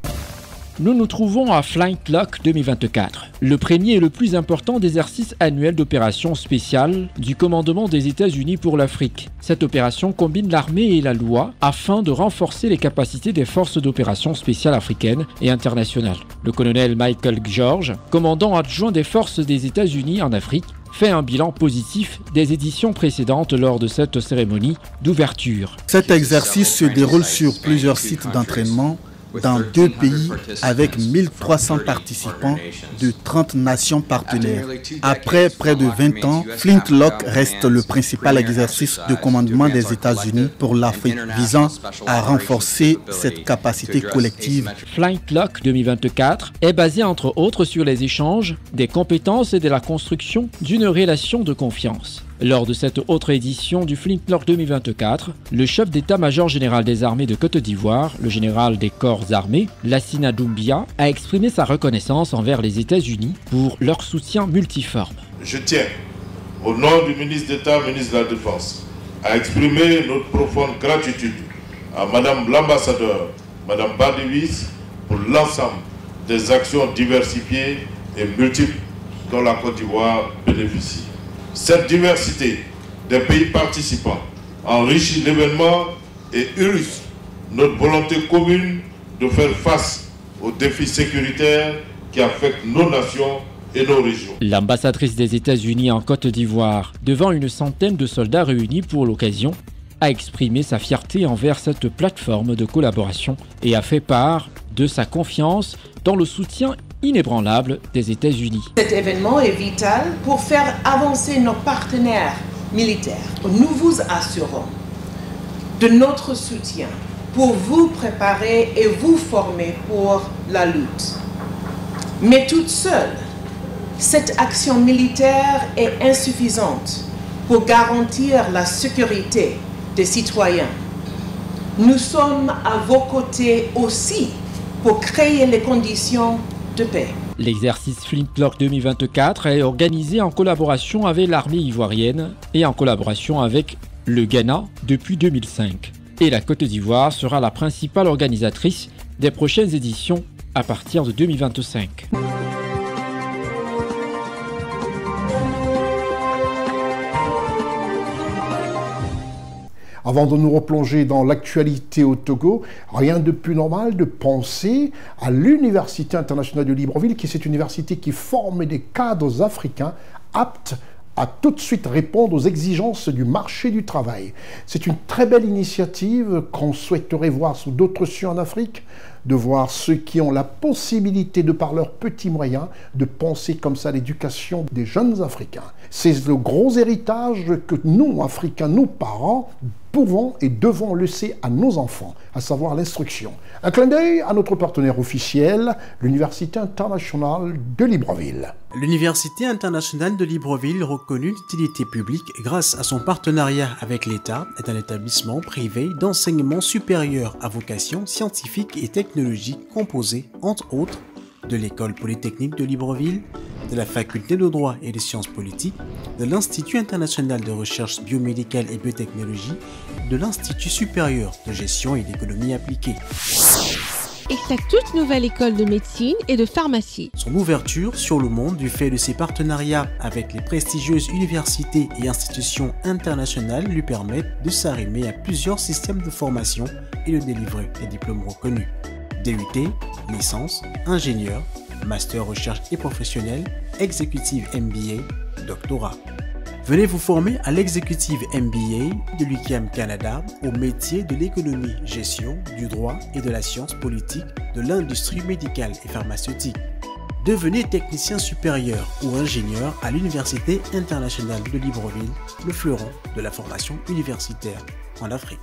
Nous nous trouvons à Flintlock 2024, le premier et le plus important exercice annuel d'opération spéciale du commandement des États-Unis pour l'Afrique. Cette opération combine l'armée et la loi afin de renforcer les capacités des forces d'opération spéciales africaines et internationales. Le colonel Michael George, commandant adjoint des forces des États-Unis en Afrique, fait un bilan positif des éditions précédentes lors de cette cérémonie d'ouverture. Cet exercice se déroule sur plusieurs sites d'entraînement dans 2 pays avec 1300 participants de 30 nations partenaires. Après près de 20 ans, Flintlock reste le principal exercice de commandement des États-Unis pour l'Afrique, visant à renforcer cette capacité collective. Flintlock 2024 est basé entre autres sur les échanges, des compétences et de la construction d'une relation de confiance. Lors de cette autre édition du Flintlock 2024, le chef d'état-major général des armées de Côte d'Ivoire, le général des corps armés, Lassina Doumbia, a exprimé sa reconnaissance envers les États-Unis pour leur soutien multiforme. Je tiens au nom du ministre d'État, ministre de la Défense, à exprimer notre profonde gratitude à Madame l'ambassadeur, Madame Badiwis, pour l'ensemble des actions diversifiées et multiples dont la Côte d'Ivoire bénéficie. Cette diversité des pays participants enrichit l'événement et illustre notre volonté commune de faire face aux défis sécuritaires qui affectent nos nations et nos régions. L'ambassadrice des États-Unis en Côte d'Ivoire, devant une centaine de soldats réunis pour l'occasion, a exprimé sa fierté envers cette plateforme de collaboration et a fait part de sa confiance dans le soutien inébranlable des États-Unis. Cet événement est vital pour faire avancer nos partenaires militaires. Nous vous assurons de notre soutien pour vous préparer et vous former pour la lutte. Mais toute seule, cette action militaire est insuffisante pour garantir la sécurité des citoyens. Nous sommes à vos côtés aussi pour créer les conditions de paix. L'exercice Flintlock 2024 est organisé en collaboration avec l'armée ivoirienne et en collaboration avec le Ghana depuis 2005. Et la Côte d'Ivoire sera la principale organisatrice des prochaines éditions à partir de 2025. Avant de nous replonger dans l'actualité au Togo, rien de plus normal de penser à l'Université internationale de Libreville, qui est cette université qui forme des cadres africains aptes à tout de suite répondre aux exigences du marché du travail. C'est une très belle initiative qu'on souhaiterait voir sous d'autres cieux en Afrique, de voir ceux qui ont la possibilité, de par leurs petits moyens, de penser comme ça l'éducation des jeunes Africains. C'est le gros héritage que nous, Africains, nous parents, pouvons et devons laisser à nos enfants, à savoir l'instruction. Un clin d'œil à notre partenaire officiel, l'Université internationale de Libreville. L'Université internationale de Libreville, reconnue d'utilité publique grâce à son partenariat avec l'État, est un établissement privé d'enseignement supérieur à vocation scientifique et technologique composé, entre autres, de l'École polytechnique de Libreville, de la Faculté de droit et des sciences politiques, de l'Institut international de recherche biomédicale et biotechnologie, de l'Institut supérieur de gestion et d'économie appliquée. Et sa toute nouvelle école de médecine et de pharmacie. Son ouverture sur le monde du fait de ses partenariats avec les prestigieuses universités et institutions internationales lui permettent de s'arrimer à plusieurs systèmes de formation et de délivrer des diplômes reconnus. DUT, licence, ingénieur, master recherche et professionnel, exécutive MBA, doctorat. Venez vous former à l'exécutive MBA de l'UQAM Canada au métier de l'économie, gestion, du droit et de la science politique de l'industrie médicale et pharmaceutique. Devenez technicien supérieur ou ingénieur à l'Université internationale de Libreville, le fleuron de la formation universitaire en Afrique.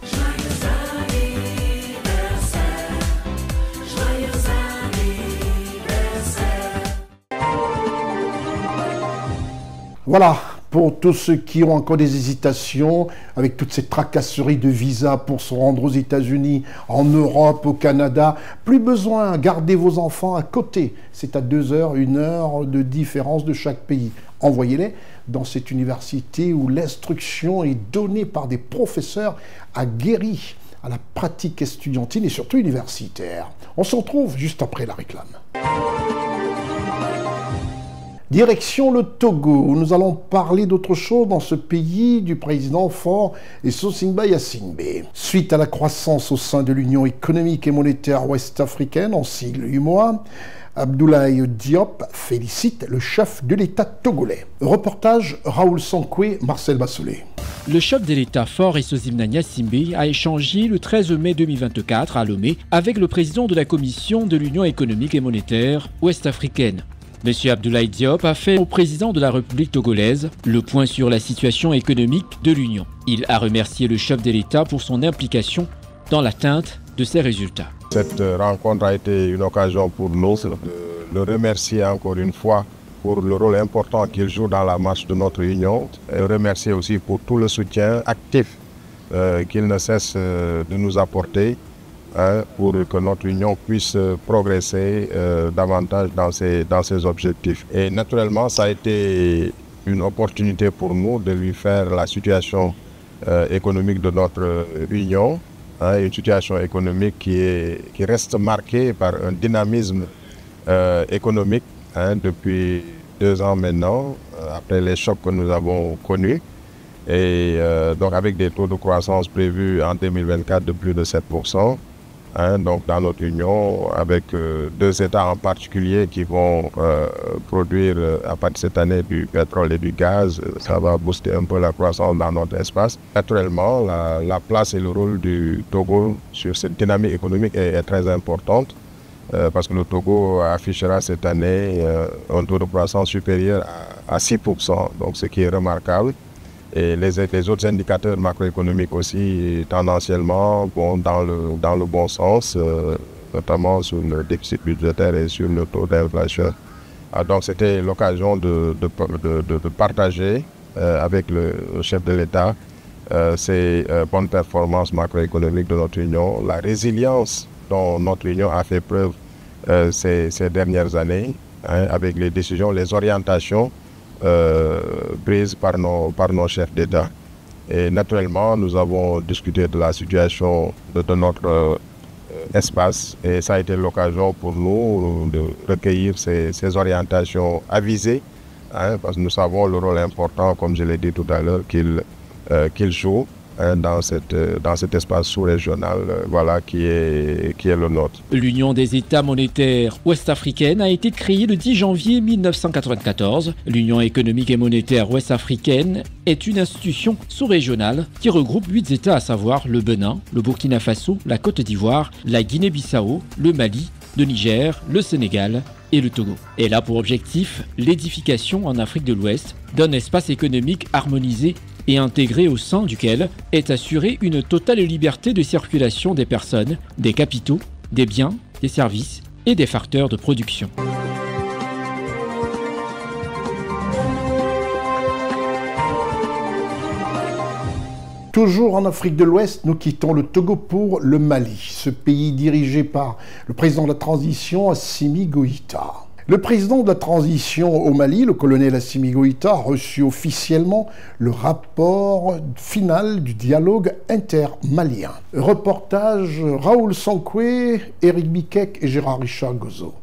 Voilà, pour tous ceux qui ont encore des hésitations, avec toutes ces tracasseries de visa pour se rendre aux États-Unis, en Europe, au Canada, plus besoin, gardez vos enfants à côté. C'est à 2 heures, 1 heure de différence de chaque pays. Envoyez-les dans cette université où l'instruction est donnée par des professeurs aguerris à la pratique estudiantine et surtout universitaire. On se retrouve juste après la réclame. Direction le Togo, où nous allons parler d'autre chose dans ce pays du président Faure et Sosingba Yasingbe. Suite à la croissance au sein de l'Union économique et monétaire ouest-africaine, en sigle UMOA, Abdoulaye Diop félicite le chef de l'État togolais. Reportage Raoul Sankoué, Marcel Bassolé. Le chef de l'État Faure et Sosingba Yasingbe a échangé le 13 mai 2024 à Lomé avec le président de la Commission de l'Union économique et monétaire ouest-africaine. M. Abdoulaye Diop a fait au président de la République togolaise le point sur la situation économique de l'Union. Il a remercié le chef de l'État pour son implication dans l'atteinte de ces résultats. Cette rencontre a été une occasion pour nous de le remercier encore une fois pour le rôle important qu'il joue dans la marche de notre Union et remercier aussi pour tout le soutien actif qu'il ne cesse de nous apporter pour que notre Union puisse progresser davantage dans ses objectifs. Et naturellement, ça a été une opportunité pour nous de lui faire la situation économique de notre Union, une situation économique qui reste marquée par un dynamisme économique depuis 2 ans maintenant, après les chocs que nous avons connus. Et donc avec des taux de croissance prévus en 2024 de plus de 7%. Donc dans notre union, avec 2 États en particulier qui vont produire à partir de cette année du pétrole et du gaz, ça va booster un peu la croissance dans notre espace. Naturellement, la place et le rôle du Togo sur cette dynamique économique est très importante parce que le Togo affichera cette année un taux de croissance supérieur à 6%, donc ce qui est remarquable. Et les autres indicateurs macroéconomiques aussi, tendanciellement, vont dans le bon sens, notamment sur le déficit budgétaire et sur le taux d'inflation. Donc c'était l'occasion de partager avec le chef de l'État ces bonnes performances macroéconomiques de notre Union, la résilience dont notre Union a fait preuve ces dernières années, avec les décisions, les orientations prises par nos chefs d'État. Et naturellement, nous avons discuté de la situation de notre espace et ça a été l'occasion pour nous de recueillir ces orientations avisées, parce que nous savons le rôle important, comme je l'ai dit tout à l'heure, qu'il joue dans cet espace sous-régional qui est le nôtre. L'Union des États monétaires ouest-africaines a été créée le 10 janvier 1994. L'Union économique et monétaire ouest-africaine est une institution sous-régionale qui regroupe 8 États, à savoir le Bénin, le Burkina Faso, la Côte d'Ivoire, la Guinée-Bissau, le Mali, le Niger, le Sénégal et le Togo. Elle a pour objectif l'édification en Afrique de l'Ouest d'un espace économique harmonisé et intégré au sein duquel est assurée une totale liberté de circulation des personnes, des capitaux, des biens, des services et des facteurs de production. Toujours en Afrique de l'Ouest, nous quittons le Togo pour le Mali, ce pays dirigé par le président de la transition, Assimi Goïta. Le président de la transition au Mali, le colonel Assimi Goïta, a reçu officiellement le rapport final du dialogue intermalien. Reportage Raoul Sankoué, Éric Bikek et Gérard Richard Gozo.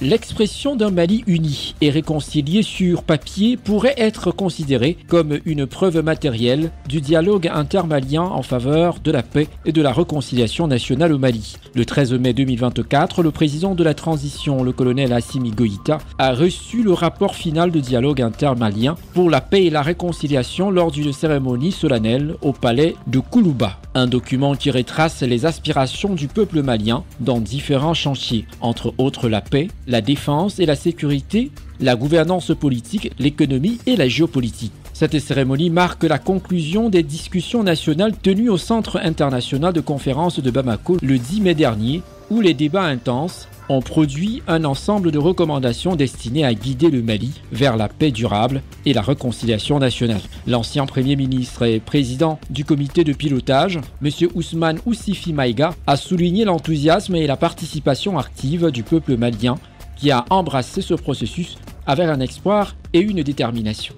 L'expression d'un Mali uni et réconcilié sur papier pourrait être considérée comme une preuve matérielle du dialogue intermalien en faveur de la paix et de la réconciliation nationale au Mali. Le 13 mai 2024, le président de la transition, le colonel Assimi Goïta, a reçu le rapport final de dialogue intermalien pour la paix et la réconciliation lors d'une cérémonie solennelle au palais de Koulouba. Un document qui retrace les aspirations du peuple malien dans différents chantiers, entre autres la paix, la défense et la sécurité, la gouvernance politique, l'économie et la géopolitique. Cette cérémonie marque la conclusion des discussions nationales tenues au Centre international de conférence de Bamako le 10 mai dernier, où les débats intenses ont produit un ensemble de recommandations destinées à guider le Mali vers la paix durable et la réconciliation nationale. L'ancien Premier ministre et président du comité de pilotage, M. Ousmane Oussifi Maïga, a souligné l'enthousiasme et la participation active du peuple malien qui a embrassé ce processus avec un espoir et une détermination.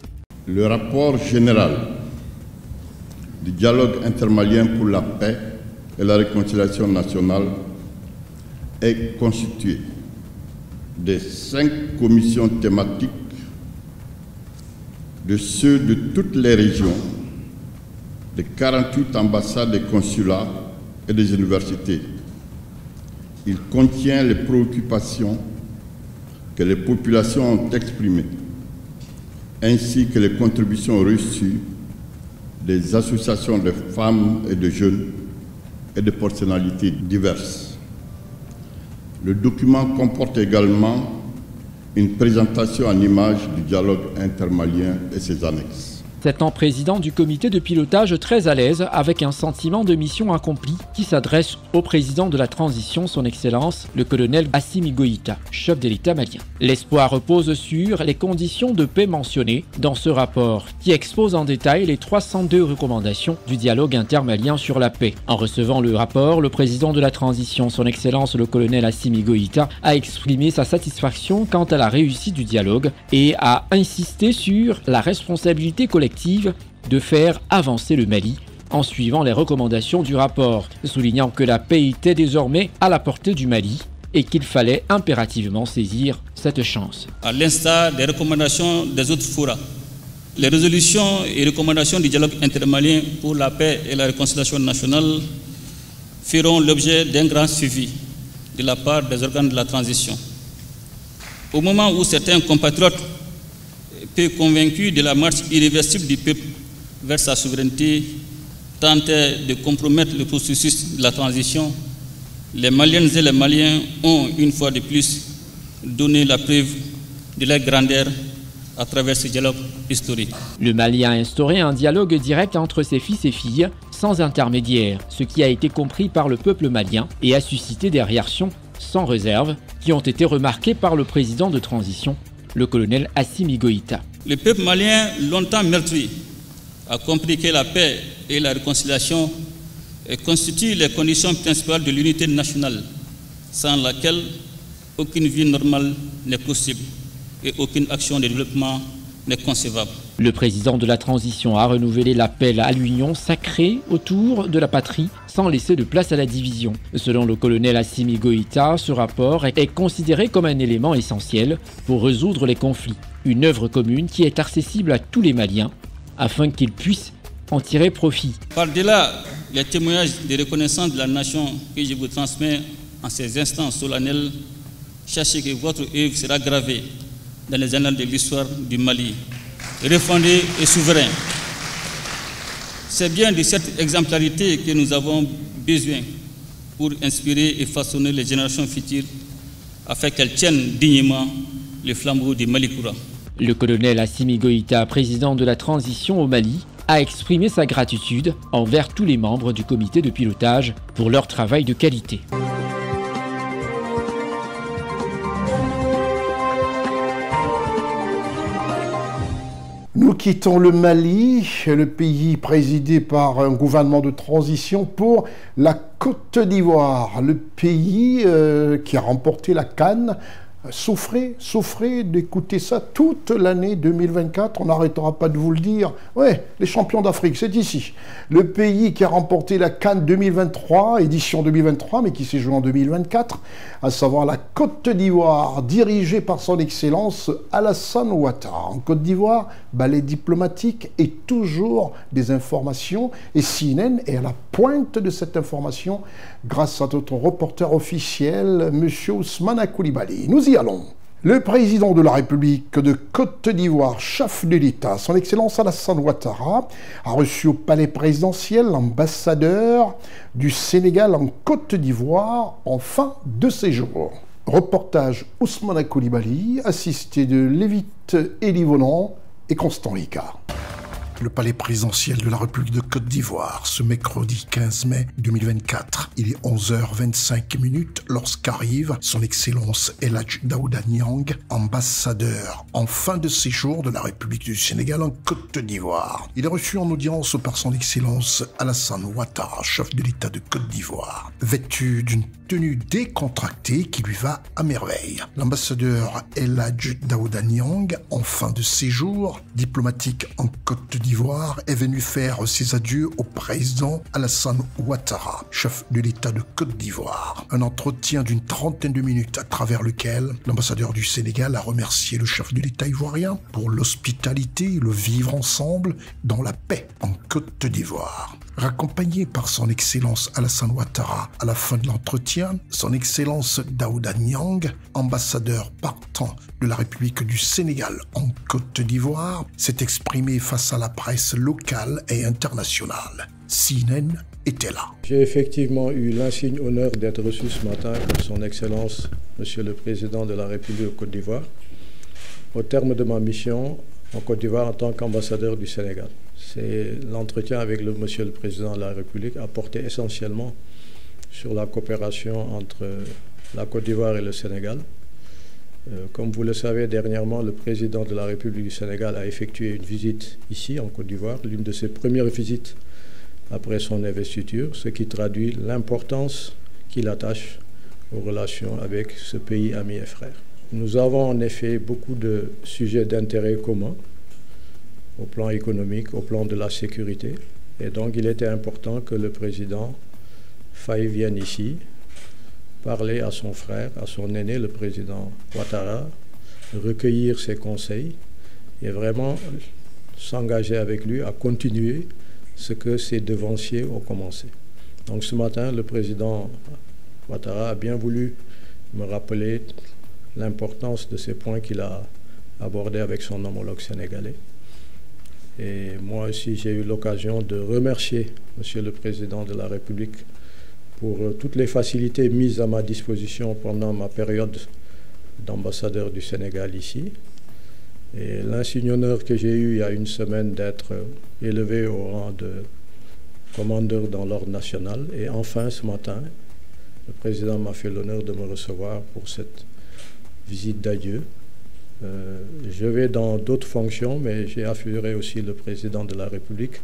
Le rapport général du dialogue intermalien pour la paix et la réconciliation nationale est constitué de 5 commissions thématiques de ceux de toutes les régions, de 48 ambassades et consulats et des universités. Il contient les préoccupations que les populations ont exprimées, ainsi que les contributions reçues des associations de femmes et de jeunes et de personnalités diverses. Le document comporte également une présentation en images du dialogue intermalien et ses annexes. 7 ans président du comité de pilotage très à l'aise avec un sentiment de mission accomplie qui s'adresse au président de la transition, son Excellence, le colonel Assimi Goïta, chef de l'État malien. L'espoir repose sur les conditions de paix mentionnées dans ce rapport qui expose en détail les 302 recommandations du dialogue intermalien sur la paix. En recevant le rapport, le président de la transition, son Excellence le colonel Assimi Goïta, a exprimé sa satisfaction quant à la réussite du dialogue et a insisté sur la responsabilité collective de faire avancer le Mali en suivant les recommandations du rapport, soulignant que la paix était désormais à la portée du Mali et qu'il fallait impérativement saisir cette chance. À l'instar des recommandations des autres forats, les résolutions et recommandations du dialogue intermalien pour la paix et la réconciliation nationale feront l'objet d'un grand suivi de la part des organes de la transition. Au moment où certains compatriotes, peu convaincus de la marche irréversible du peuple vers sa souveraineté, tentaient de compromettre le processus de la transition, les Maliennes et les Maliens ont, une fois de plus, donné la preuve de leur grandeur à travers ce dialogue historique. Le Mali a instauré un dialogue direct entre ses fils et filles, sans intermédiaire, ce qui a été compris par le peuple malien et a suscité des réactions sans réserve qui ont été remarquées par le président de transition, le colonel Assimi Goïta. Le peuple malien, longtemps meurtri, a compris que la paix et la réconciliation constituent les conditions principales de l'unité nationale, sans laquelle aucune vie normale n'est possible et aucune action de développement n'est concevable. Le président de la transition a renouvelé l'appel à l'union sacrée autour de la patrie sans laisser de place à la division. Selon le colonel Assimi Goïta, ce rapport est considéré comme un élément essentiel pour résoudre les conflits. Une œuvre commune qui est accessible à tous les Maliens afin qu'ils puissent en tirer profit. Par-delà les témoignages de reconnaissance de la nation que je vous transmets en ces instants solennels, sachez que votre œuvre sera gravée dans les annales de l'histoire du Mali, refondé et souverain. C'est bien de cette exemplarité que nous avons besoin pour inspirer et façonner les générations futures afin qu'elles tiennent dignement le flambeau du Malikoura. Le colonel Assimi Goïta, président de la transition au Mali, a exprimé sa gratitude envers tous les membres du comité de pilotage pour leur travail de qualité. Nous quittons le Mali, le pays présidé par un gouvernement de transition, pour la Côte d'Ivoire, le pays qui a remporté la CAN. Souffrez d'écouter ça toute l'année 2024, on n'arrêtera pas de vous le dire. Ouais, les champions d'Afrique, c'est ici. Le pays qui a remporté la CAN 2023, édition 2023, mais qui s'est joué en 2024, à savoir la Côte d'Ivoire, dirigée par son Excellence Alassane Ouattara. En Côte d'Ivoire, balai diplomatique et toujours des informations. Et CNN est à la pointe de cette information grâce à notre reporter officiel, M. Ousmane Koulibaly. Nous y allons. Le président de la République de Côte d'Ivoire, chef de l'État, son Excellence Alassane Ouattara, a reçu au palais présidentiel l'ambassadeur du Sénégal en Côte d'Ivoire en fin de séjour. Reportage Ousmane Koulibaly, assisté de Lévite Elivonan et Constant Ricard. Le palais présidentiel de la République de Côte d'Ivoire, ce mercredi 15 mai 2024. Il est 11h25 lorsqu'arrive son Excellence El Hadj Daouda Niang, ambassadeur en fin de séjour de la République du Sénégal en Côte d'Ivoire. Il est reçu en audience par son Excellence Alassane Ouattara, chef de l'État de Côte d'Ivoire, vêtu d'une tenue décontractée qui lui va à merveille. L'ambassadeur El Hadj Daouda Niang, en fin de séjour diplomatique en Côte d'Ivoire, est venu faire ses adieux au président Alassane Ouattara, chef de l'État de Côte d'Ivoire. Un entretien d'une trentaine de minutes à travers lequel l'ambassadeur du Sénégal a remercié le chef de l'État ivoirien pour l'hospitalité et le vivre ensemble dans la paix en Côte d'Ivoire. Raccompagné par son Excellence Alassane Ouattara, à la fin de l'entretien, son Excellence Daouda Niang, ambassadeur partant de la République du Sénégal en Côte d'Ivoire, s'est exprimé face à la presse locale et internationale. CNN était là. J'ai effectivement eu l'insigne honneur d'être reçu ce matin par son Excellence, Monsieur le Président de la République de Côte d'Ivoire. Au terme de ma mission, en Côte d'Ivoire en tant qu'ambassadeur du Sénégal. L'entretien avec Monsieur le Président de la République a porté essentiellement sur la coopération entre la Côte d'Ivoire et le Sénégal. Comme vous le savez, dernièrement, le Président de la République du Sénégal a effectué une visite ici, en Côte d'Ivoire, l'une de ses premières visites après son investiture, ce qui traduit l'importance qu'il attache aux relations avec ce pays ami et frère. Nous avons en effet beaucoup de sujets d'intérêt commun au plan économique, au plan de la sécurité. Et donc il était important que le président Faye vienne ici parler à son frère, à son aîné, le président Ouattara, recueillir ses conseils et vraiment s'engager avec lui à continuer ce que ses devanciers ont commencé. Donc ce matin, le président Ouattara a bien voulu me rappeler l'importance de ces points qu'il a abordés avec son homologue sénégalais. Et moi aussi, j'ai eu l'occasion de remercier Monsieur le Président de la République pour toutes les facilités mises à ma disposition pendant ma période d'ambassadeur du Sénégal ici. Et l'insigne honneur que j'ai eu il y a une semaine d'être élevé au rang de commandeur dans l'ordre national. Et enfin, ce matin, le Président m'a fait l'honneur de me recevoir pour cette visite d'adieu. Je vais dans d'autres fonctions, mais j'ai assuré aussi le Président de la République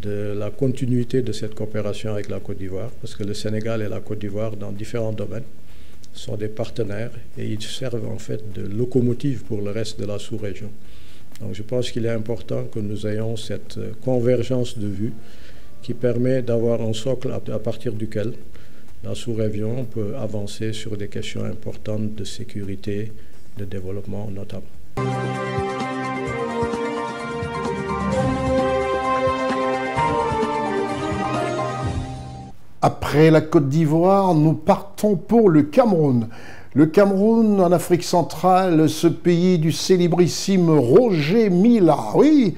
de la continuité de cette coopération avec la Côte d'Ivoire, parce que le Sénégal et la Côte d'Ivoire, dans différents domaines, sont des partenaires et ils servent en fait de locomotive pour le reste de la sous-région. Donc je pense qu'il est important que nous ayons cette convergence de vues qui permet d'avoir un socle à partir duquel la sous-région peut avancer sur des questions importantes de sécurité, de développement notamment. Après la Côte d'Ivoire, nous partons pour le Cameroun. Le Cameroun, en Afrique centrale, ce pays du célébrissime Roger Mila. Oui,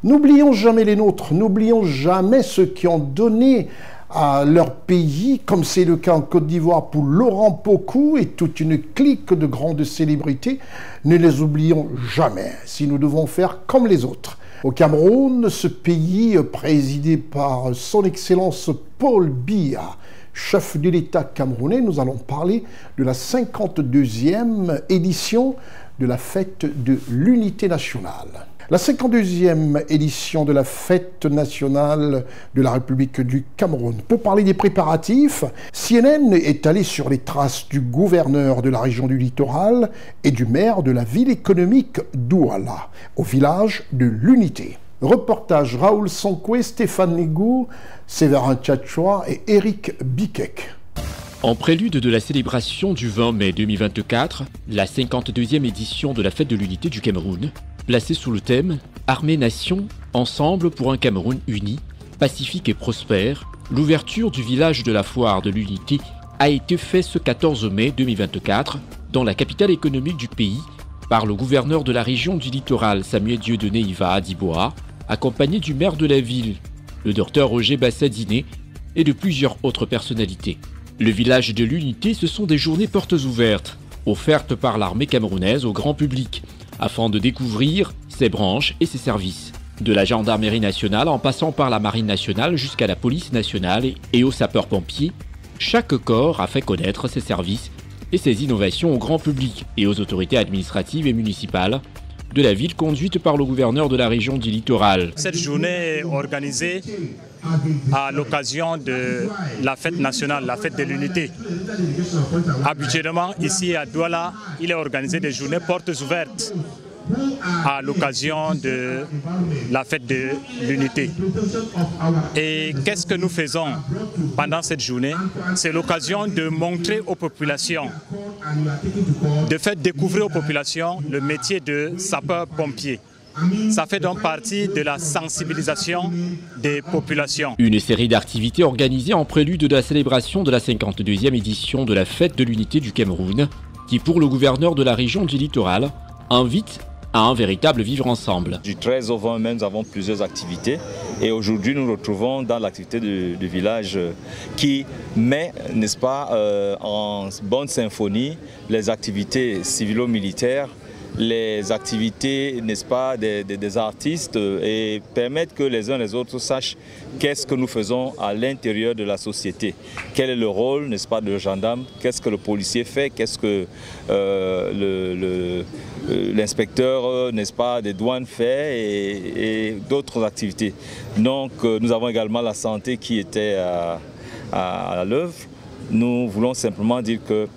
n'oublions jamais les nôtres, n'oublions jamais ceux qui ont donné à leur pays, comme c'est le cas en Côte d'Ivoire pour Laurent Pokou et toute une clique de grandes célébrités. Ne les oublions jamais, si nous devons faire comme les autres. Au Cameroun, ce pays présidé par son Excellence Paul Biya, chef de l'État camerounais, nous allons parler de la 52e édition de la fête de l'unité nationale. La 52e édition de la fête nationale de la République du Cameroun. Pour parler des préparatifs, CNN est allé sur les traces du gouverneur de la région du littoral et du maire de la ville économique d'Ouala, au village de l'Unité. Reportage Raoul Sonkwe, Stéphane Négou, Séverin Tchatchoua et Eric Bikek. En prélude de la célébration du 20 mai 2024, la 52e édition de la fête de l'unité du Cameroun, placée sous le thème « Armée-Nation, ensemble pour un Cameroun uni, pacifique et prospère », l'ouverture du village de la foire de l'unité a été faite ce 14 mai 2024 dans la capitale économique du pays par le gouverneur de la région du littoral Samuel Dieudonné Iva Adiboa, accompagné du maire de la ville, le docteur Roger Bassadiné et de plusieurs autres personnalités. Le village de l'unité, ce sont des journées portes ouvertes, offertes par l'armée camerounaise au grand public, afin de découvrir ses branches et ses services. De la gendarmerie nationale en passant par la marine nationale jusqu'à la police nationale et aux sapeurs-pompiers, chaque corps a fait connaître ses services et ses innovations au grand public et aux autorités administratives et municipales de la ville conduite par le gouverneur de la région du littoral. Cette journée est organisée à l'occasion de la fête nationale, la fête de l'unité. Habituellement, ici à Douala, il est organisé des journées portes ouvertes à l'occasion de la fête de l'unité. Et qu'est-ce que nous faisons pendant cette journée? C'est l'occasion de montrer aux populations, de faire découvrir aux populations le métier de sapeur-pompier. Ça fait donc partie de la sensibilisation des populations. Une série d'activités organisées en prélude de la célébration de la 52e édition de la fête de l'unité du Cameroun, qui pour le gouverneur de la région du littoral, invite à un véritable vivre ensemble. Du 13 au 20 mai, nous avons plusieurs activités et aujourd'hui nous nous retrouvons dans l'activité du village qui met, n'est-ce pas, en bonne symphonie les activités civilo-militaires les activités, n'est-ce pas, des artistes et permettre que les uns les autres sachent qu'est-ce que nous faisons à l'intérieur de la société. Quel est le rôle, n'est-ce pas, de gendarme, qu'est-ce que le policier fait, qu'est-ce que l'inspecteur, n'est-ce pas, des douanes fait et d'autres activités. Donc nous avons également la santé qui était à l'œuvre. Nous voulons simplement dire que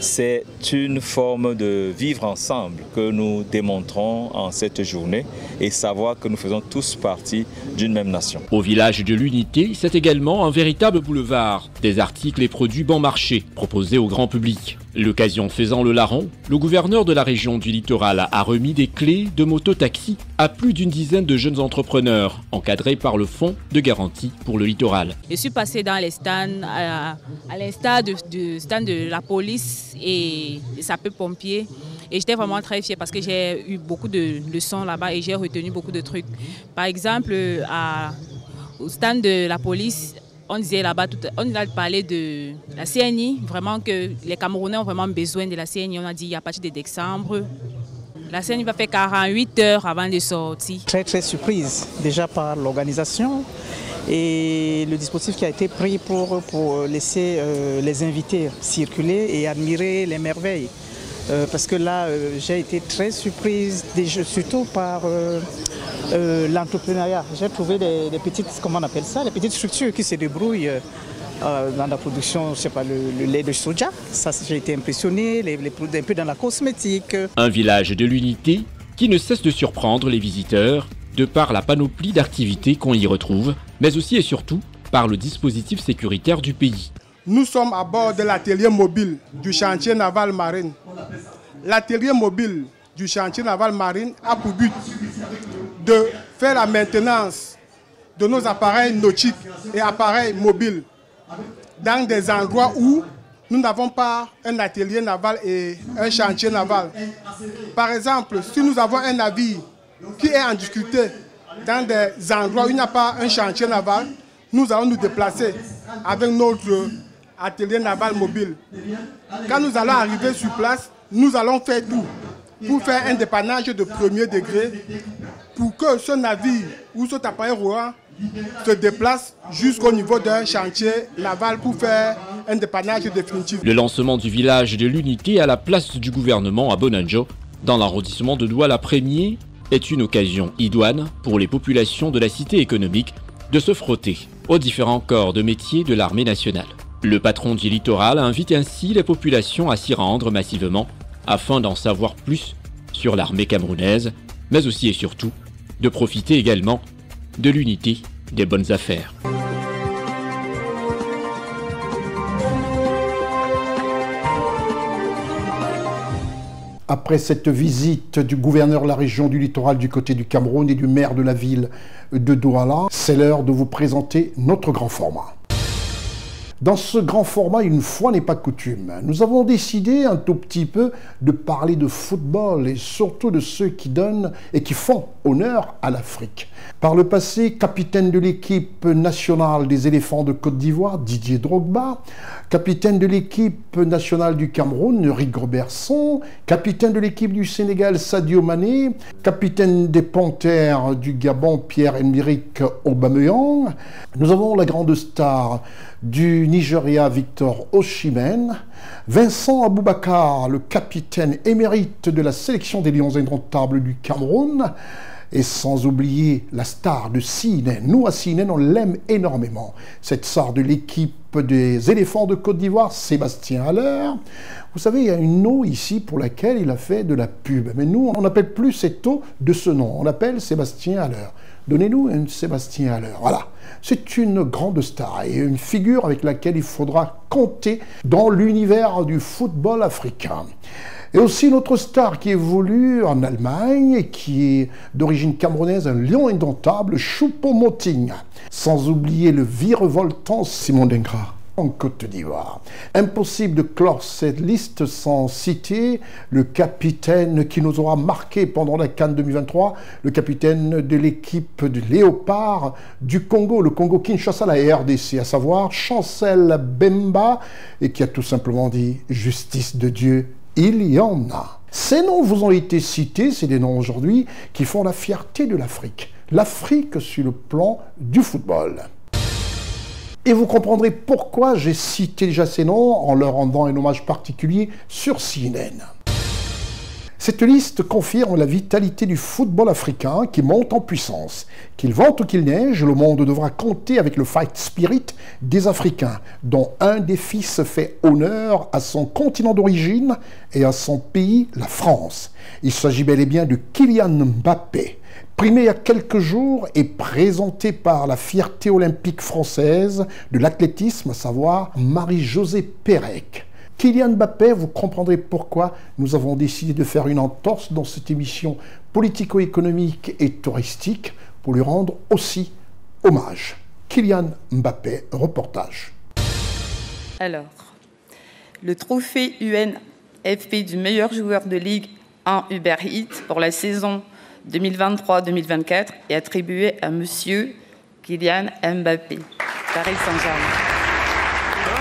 c'est une forme de vivre ensemble que nous démontrons en cette journée et savoir que nous faisons tous partie d'une même nation. Au village de l'Unité, c'est également un véritable boulevard. Des articles et produits bon marché proposés au grand public. L'occasion faisant le larron, le gouverneur de la région du littoral a remis des clés de moto-taxi à plus d'une dizaine de jeunes entrepreneurs, encadrés par le Fonds de garantie pour le littoral. Je suis passé dans les stands, à l'instar du stand de la police et des sapeurs-pompiers. Et j'étais vraiment très fière parce que j'ai eu beaucoup de leçons là-bas et j'ai retenu beaucoup de trucs. Par exemple, au stand de la police, on disait là-bas, on a parlé de la CNI, vraiment que les Camerounais ont vraiment besoin de la CNI. On a dit à partir de décembre, la CNI va faire 48 heures avant de sortir. Très surprise déjà par l'organisation et le dispositif qui a été pris pour laisser les invités circuler et admirer les merveilles. Parce que là, j'ai été très surprise, surtout par l'entrepreneuriat. J'ai trouvé des petites, comment on appelle ça, des petites structures qui se débrouillent dans la production, je sais pas, le lait de soja. Ça, j'ai été impressionné, les produits un peu dans la cosmétique. Un village de l'Unité qui ne cesse de surprendre les visiteurs de par la panoplie d'activités qu'on y retrouve, mais aussi et surtout par le dispositif sécuritaire du pays. Nous sommes à bord de l'atelier mobile du chantier naval marine. L'atelier mobile du chantier naval marine a pour but de faire la maintenance de nos appareils nautiques et appareils mobiles dans des endroits où nous n'avons pas un atelier naval et un chantier naval. Par exemple, si nous avons un navire qui est en difficulté dans des endroits où il n'y a pas un chantier naval, nous allons nous déplacer avec notre atelier naval mobile. Quand nous allons arriver sur place, nous allons faire tout pour faire un dépannage de premier degré pour que ce navire ou cet appareil roulant se déplace jusqu'au niveau d'un chantier naval pour faire un dépannage définitif. Le lancement du village de l'Unité à la place du gouvernement à Bonanjo, dans l'arrondissement de Douala-Premier, est une occasion idoine pour les populations de la cité économique de se frotter aux différents corps de métier de l'armée nationale. Le patron du littoral invite ainsi les populations à s'y rendre massivement afin d'en savoir plus sur l'armée camerounaise, mais aussi et surtout de profiter également de l'unité des bonnes affaires. Après cette visite du gouverneur de la région du littoral du côté du Cameroun et du maire de la ville de Douala, c'est l'heure de vous présenter notre grand format. Dans ce grand format, une fois n'est pas coutume, nous avons décidé un tout petit peu de parler de football et surtout de ceux qui donnent et qui font honneur à l'Afrique. Par le passé, capitaine de l'équipe nationale des éléphants de Côte d'Ivoire, Didier Drogba, capitaine de l'équipe nationale du Cameroun, Rigobert-Song, capitaine de l'équipe du Sénégal, Sadio Mané, capitaine des Panthères du Gabon, Pierre-Emerick Aubameyang. Nous avons la grande star du Nigeria, Victor Osimhen, Vincent Aboubakar, le capitaine émérite de la sélection des Lions indomptables du Cameroun, et sans oublier la star de CNN. Nous, à CNN, on l'aime énormément. Cette star de l'équipe des éléphants de Côte d'Ivoire, Sébastien Haller. Vous savez, il y a une eau ici pour laquelle il a fait de la pub. Mais nous, on n'appelle plus cette eau de ce nom. On l'appelle Sébastien Haller. Donnez-nous un Sébastien Haller. Voilà. C'est une grande star et une figure avec laquelle il faudra compter dans l'univers du football africain. Et aussi notre star qui évolue en Allemagne et qui est d'origine camerounaise, un lion indomptable, Choupo-Moting. Sans oublier le virevoltant Simon Dengra en Côte d'Ivoire. Impossible de clore cette liste sans citer le capitaine qui nous aura marqué pendant la CAN 2023, le capitaine de l'équipe de Léopard du Congo, le Congo-Kinshasa, la RDC, à savoir Chancel Bemba, et qui a tout simplement dit « Justice de Dieu, il y en a ». Ces noms vous ont été cités, c'est des noms aujourd'hui qui font la fierté de l'Afrique. L'Afrique sur le plan du football. Et vous comprendrez pourquoi j'ai cité déjà ces noms en leur rendant un hommage particulier sur CNN. Cette liste confirme la vitalité du football africain qui monte en puissance. Qu'il vente ou qu'il neige, le monde devra compter avec le fight spirit des Africains, dont un des fils fait honneur à son continent d'origine et à son pays, la France. Il s'agit bel et bien de Kylian Mbappé, primé il y a quelques jours et présenté par la fierté olympique française de l'athlétisme, à savoir Marie-Josée Pérec. Kylian Mbappé, vous comprendrez pourquoi nous avons décidé de faire une entorse dans cette émission politico-économique et touristique pour lui rendre aussi hommage. Kylian Mbappé, reportage. Alors, le trophée UNFP du meilleur joueur de Ligue 1 Uber Eats pour la saison 2023-2024 est attribué à Monsieur Kylian Mbappé, Paris Saint-Germain.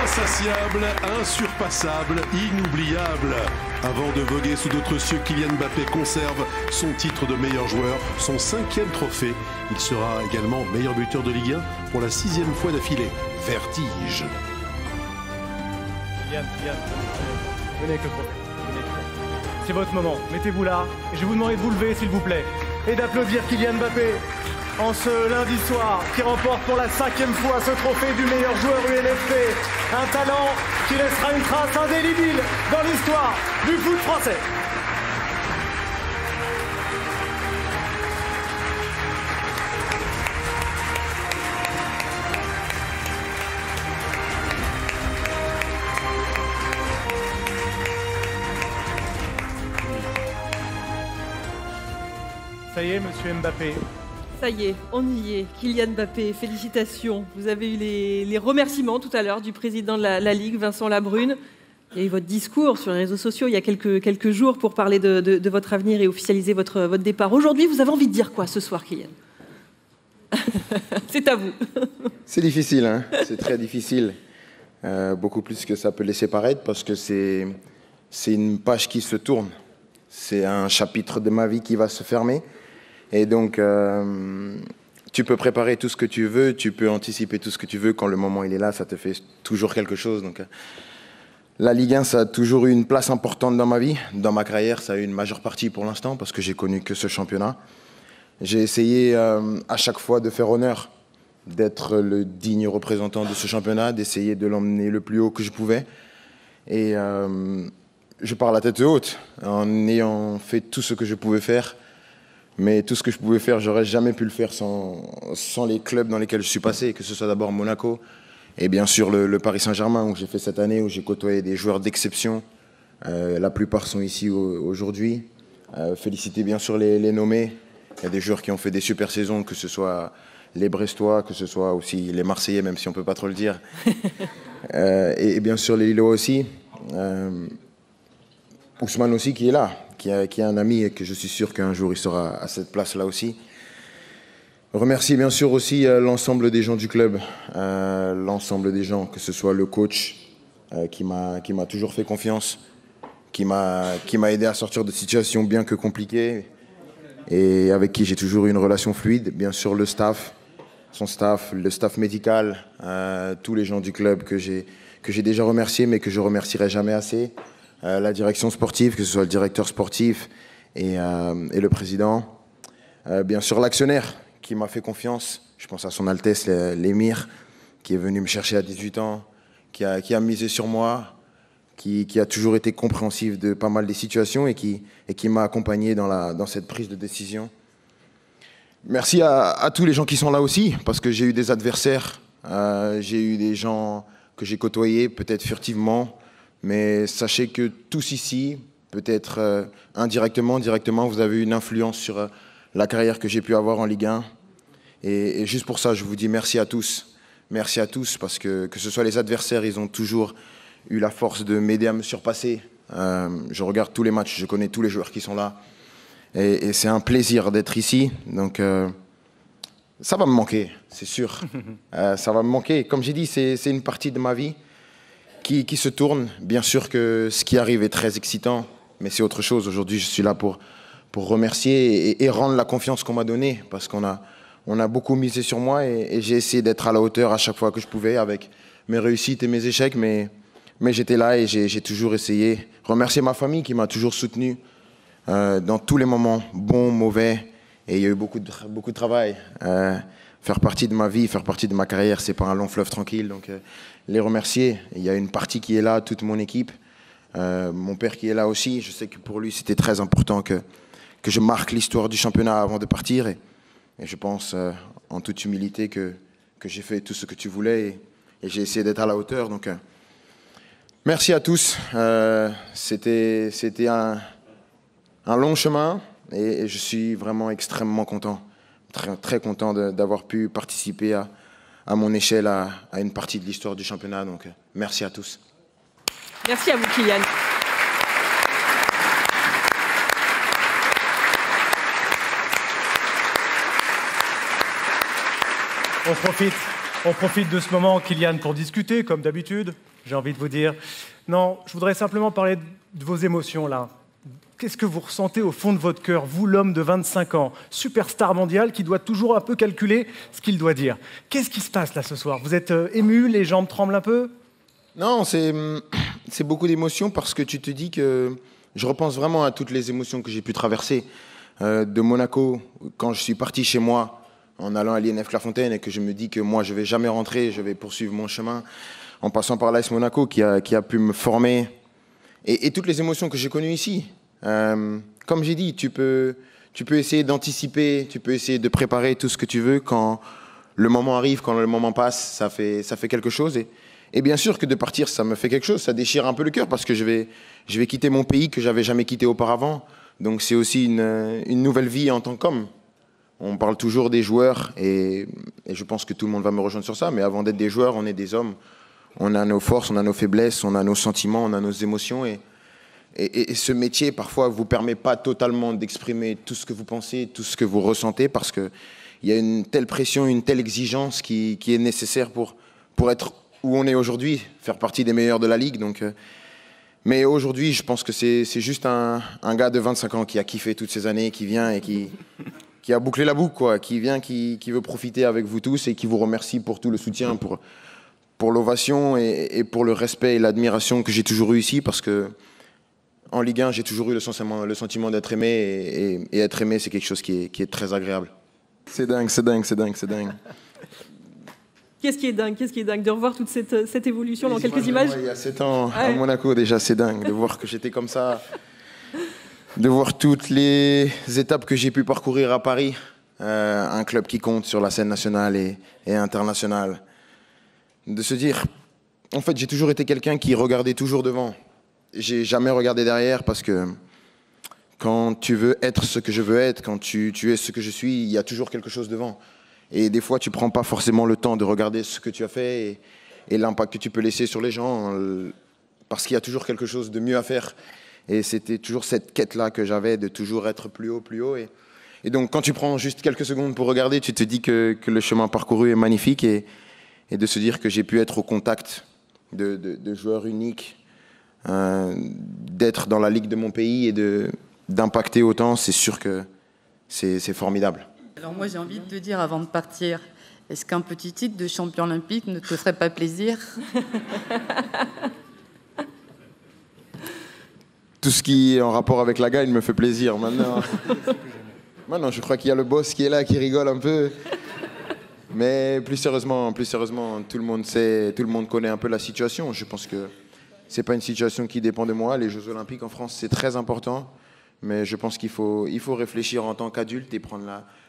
Insatiable, insurpassable, inoubliable. Avant de voguer sous d'autres cieux, Kylian Mbappé conserve son titre de meilleur joueur, son 5e trophée. Il sera également meilleur buteur de Ligue 1 pour la 6e fois d'affilée. Vertige. Kylian, venez avec le trophée. C'est votre moment, mettez-vous là. Et je vais vous demander de vous lever, s'il vous plaît, et d'applaudir Kylian Mbappé en ce lundi soir, qui remporte pour la 5e fois ce trophée du meilleur joueur UNFP. Un talent qui laissera une trace indélébile dans l'histoire du foot français. Ça y est, monsieur Mbappé. Ça y est, on y est. Kylian Mbappé, félicitations. Vous avez eu les remerciements tout à l'heure du président de la Ligue, Vincent Labrune. Il y a eu votre discours sur les réseaux sociaux il y a quelques jours pour parler de votre avenir et officialiser votre départ. Aujourd'hui, vous avez envie de dire quoi ce soir, Kylian? C'est à vous. C'est difficile, hein, c'est très difficile. Beaucoup plus que ça peut laisser paraître parce que c'est une page qui se tourne. C'est un chapitre de ma vie qui va se fermer. Et donc, tu peux préparer tout ce que tu veux, tu peux anticiper tout ce que tu veux. Quand le moment il est là, ça te fait toujours quelque chose. Donc, la Ligue 1, ça a toujours eu une place importante dans ma vie. Dans ma carrière, ça a eu une majeure partie pour l'instant parce que j'ai connu que ce championnat. J'ai essayé à chaque fois de faire honneur, d'être le digne représentant de ce championnat, d'essayer de l'emmener le plus haut que je pouvais. Et je pars la tête haute en ayant fait tout ce que je pouvais faire. Mais tout ce que je pouvais faire, j'aurais jamais pu le faire sans les clubs dans lesquels je suis passé, que ce soit d'abord Monaco et bien sûr le Paris Saint-Germain où j'ai fait cette année, où j'ai côtoyé des joueurs d'exception. La plupart sont ici aujourd'hui. Féliciter bien sûr les nommés. Il y a des joueurs qui ont fait des super saisons, que ce soit les Brestois, que ce soit aussi les Marseillais, même si on ne peut pas trop le dire. Et bien sûr les Lillois aussi. Ousmane aussi qui est là, qui est un ami et que je suis sûr qu'un jour il sera à cette place-là aussi. Remercier bien sûr aussi l'ensemble des gens du club, l'ensemble des gens, que ce soit le coach qui m'a toujours fait confiance, qui m'a aidé à sortir de situations bien que compliquées et avec qui j'ai toujours eu une relation fluide. Bien sûr le staff, son staff, le staff médical, tous les gens du club que j'ai déjà remerciés mais que je remercierai jamais assez. La direction sportive, que ce soit le directeur sportif et le président. Bien sûr l'actionnaire qui m'a fait confiance. Je pense à son Altesse l'émir qui est venu me chercher à 18 ans, qui a misé sur moi, qui a toujours été compréhensif de pas mal des situations et qui m'a accompagné dans cette prise de décision. Merci à tous les gens qui sont là aussi, parce que j'ai eu des adversaires, j'ai eu des gens que j'ai côtoyés, peut-être furtivement, mais sachez que tous ici, peut-être indirectement, directement, vous avez eu une influence sur la carrière que j'ai pu avoir en Ligue 1. Et juste pour ça, je vous dis merci à tous. Merci à tous, parce que ce soit les adversaires, ils ont toujours eu la force de m'aider à me surpasser. Je regarde tous les matchs, je connais tous les joueurs qui sont là. Et c'est un plaisir d'être ici. Donc ça va me manquer, c'est sûr. Ça va me manquer. Comme j'ai dit, c'est une partie de ma vie qui se tourne. Bien sûr que ce qui arrive est très excitant. mais c'est autre chose. Aujourd'hui, je suis là pour remercier et rendre la confiance qu'on m'a donnée, parce qu'on a beaucoup misé sur moi et j'ai essayé d'être à la hauteur à chaque fois que je pouvais, avec mes réussites et mes échecs, mais j'étais là et j'ai toujours essayé. Remercier ma famille qui m'a toujours soutenu dans tous les moments, bons, mauvais, et il y a eu beaucoup de travail. Faire partie de ma vie, faire partie de ma carrière, c'est pas un long fleuve tranquille, donc les remercier. Il y a une partie qui est là, toute mon équipe, mon père qui est là aussi. Je sais que pour lui, c'était très important que je marque l'histoire du championnat avant de partir, et je pense en toute humilité que j'ai fait tout ce que tu voulais et j'ai essayé d'être à la hauteur. Donc, merci à tous. C'était un long chemin et je suis vraiment extrêmement content, très content d'avoir pu participer à mon échelle à une partie de l'histoire du championnat. Donc, merci à tous. Merci à vous, Kylian. On profite de ce moment, Kylian, pour discuter, comme d'habitude, j'ai envie de vous dire. Non, je voudrais simplement parler de vos émotions, là. Qu'est-ce que vous ressentez au fond de votre cœur, vous, l'homme de 25 ans, superstar mondial, qui doit toujours un peu calculer ce qu'il doit dire? Qu'est-ce qui se passe, là, ce soir? Vous êtes ému, les jambes tremblent un peu? Non, c'est beaucoup d'émotions, parce que tu te dis que je repense vraiment à toutes les émotions que j'ai pu traverser. De Monaco, quand je suis parti chez moi, en allant à l'INF Clairefontaine, et que je me dis que moi, je ne vais jamais rentrer, je vais poursuivre mon chemin, en passant par l'AS Monaco, qui a pu me former, et toutes les émotions que j'ai connues ici. Comme j'ai dit, tu peux essayer d'anticiper, tu peux essayer de préparer tout ce que tu veux. Quand le moment arrive, quand le moment passe, ça fait quelque chose. Et bien sûr que de partir, ça me fait quelque chose, ça déchire un peu le cœur, parce que je vais quitter mon pays que j'avais jamais quitté auparavant. Donc c'est aussi une nouvelle vie en tant qu'homme. On parle toujours des joueurs et je pense que tout le monde va me rejoindre sur ça, mais avant d'être des joueurs, on est des hommes. On a nos forces, on a nos faiblesses, on a nos sentiments, on a nos émotions, et ce métier, parfois, ne vous permet pas totalement d'exprimer tout ce que vous pensez, tout ce que vous ressentez, parce qu'il y a une telle pression, une telle exigence qui est nécessaire pour être où on est aujourd'hui, faire partie des meilleurs de la Ligue. Donc, mais aujourd'hui, je pense que c'est juste un gars de 25 ans qui a kiffé toutes ces années, qui vient et qui a bouclé la boucle, quoi, qui vient, qui veut profiter avec vous tous et qui vous remercie pour tout le soutien, pour l'ovation et pour le respect et l'admiration que j'ai toujours eu ici, parce que en Ligue 1, j'ai toujours eu le sentiment d'être aimé, et être aimé, c'est quelque chose qui est très agréable. C'est dingue, c'est dingue, c'est dingue, c'est dingue. Qu'est-ce qui est dingue de revoir toute cette évolution dans quelques images. Il y a 7 ans, à Monaco, déjà, c'est dingue de voir que j'étais comme ça, de voir toutes les étapes que j'ai pu parcourir à Paris, un club qui compte sur la scène nationale et internationale. De se dire, en fait, j'ai toujours été quelqu'un qui regardait toujours devant. J'ai jamais regardé derrière, parce que quand tu veux être ce que je veux être, quand tu es ce que je suis, il y a toujours quelque chose devant. Et des fois, tu ne prends pas forcément le temps de regarder ce que tu as fait et l'impact que tu peux laisser sur les gens, parce qu'il y a toujours quelque chose de mieux à faire. Et c'était toujours cette quête-là que j'avais, de toujours être plus haut, plus haut. Et donc, quand tu prends juste quelques secondes pour regarder, tu te dis que le chemin parcouru est magnifique, et de se dire que j'ai pu être au contact de joueurs uniques, d'être dans la ligue de mon pays et d'impacter autant, c'est sûr que c'est formidable. Alors moi, j'ai envie de te dire avant de partir, est-ce qu'un petit titre de champion olympique ne te ferait pas plaisir? Tout ce qui est en rapport avec la gagne me fait plaisir. Maintenant, je crois qu'il y a le boss qui est là, qui rigole un peu. Mais plus sérieusement, tout le monde sait, tout le monde connaît un peu la situation. Je pense que c'est pas une situation qui dépend de moi. Les Jeux Olympiques en France, c'est très important. Mais je pense qu'il faut réfléchir en tant qu'adulte et prendre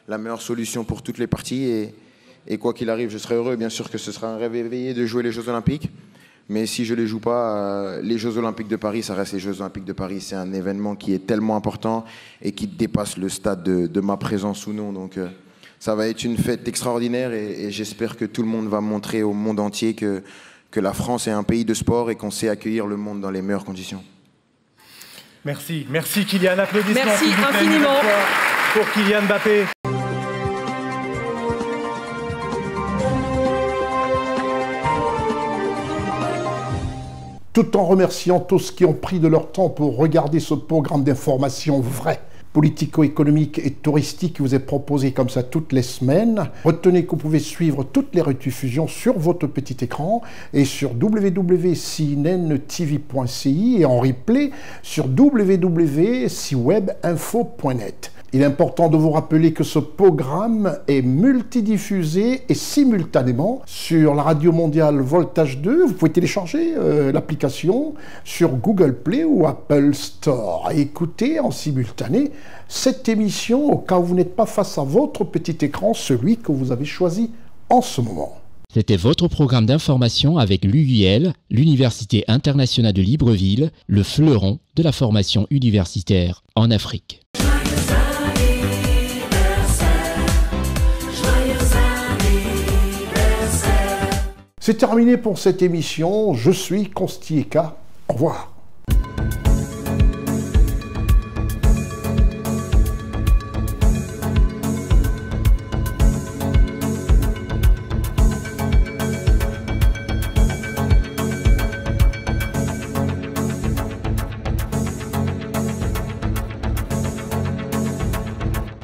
la meilleure solution pour toutes les parties. Et quoi qu'il arrive, je serai heureux. Bien sûr que ce sera un rêve éveillé de jouer les Jeux Olympiques. Mais si je ne les joue pas, les Jeux Olympiques de Paris, ça reste les Jeux Olympiques de Paris. C'est un événement qui est tellement important et qui dépasse le stade de ma présence ou non. Donc ça va être une fête extraordinaire et j'espère que tout le monde va montrer au monde entier que la France est un pays de sport et qu'on sait accueillir le monde dans les meilleures conditions. Merci Kylian. Applaudissements. Merci infiniment pour Kylian Mbappé. tout en remerciant tous qui ont pris de leur temps pour regarder ce programme d'information vrai, politico-économique et touristique qui vous est proposé comme ça toutes les semaines. Retenez que vous pouvez suivre toutes les rediffusions sur votre petit écran et sur www.cnntv.ci et en replay sur www.ciwebinfo.net. Il est important de vous rappeler que ce programme est multidiffusé et simultanément sur la radio mondiale Voltage 2. Vous pouvez télécharger l'application sur Google Play ou Apple Store. Écoutez en simultané cette émission au cas où vous n'êtes pas face à votre petit écran, celui que vous avez choisi en ce moment. C'était votre programme d'information avec l'UIL, l'Université internationale de Libreville, le fleuron de la formation universitaire en Afrique. C'est terminé pour cette émission. Je suis Constieka. Au revoir.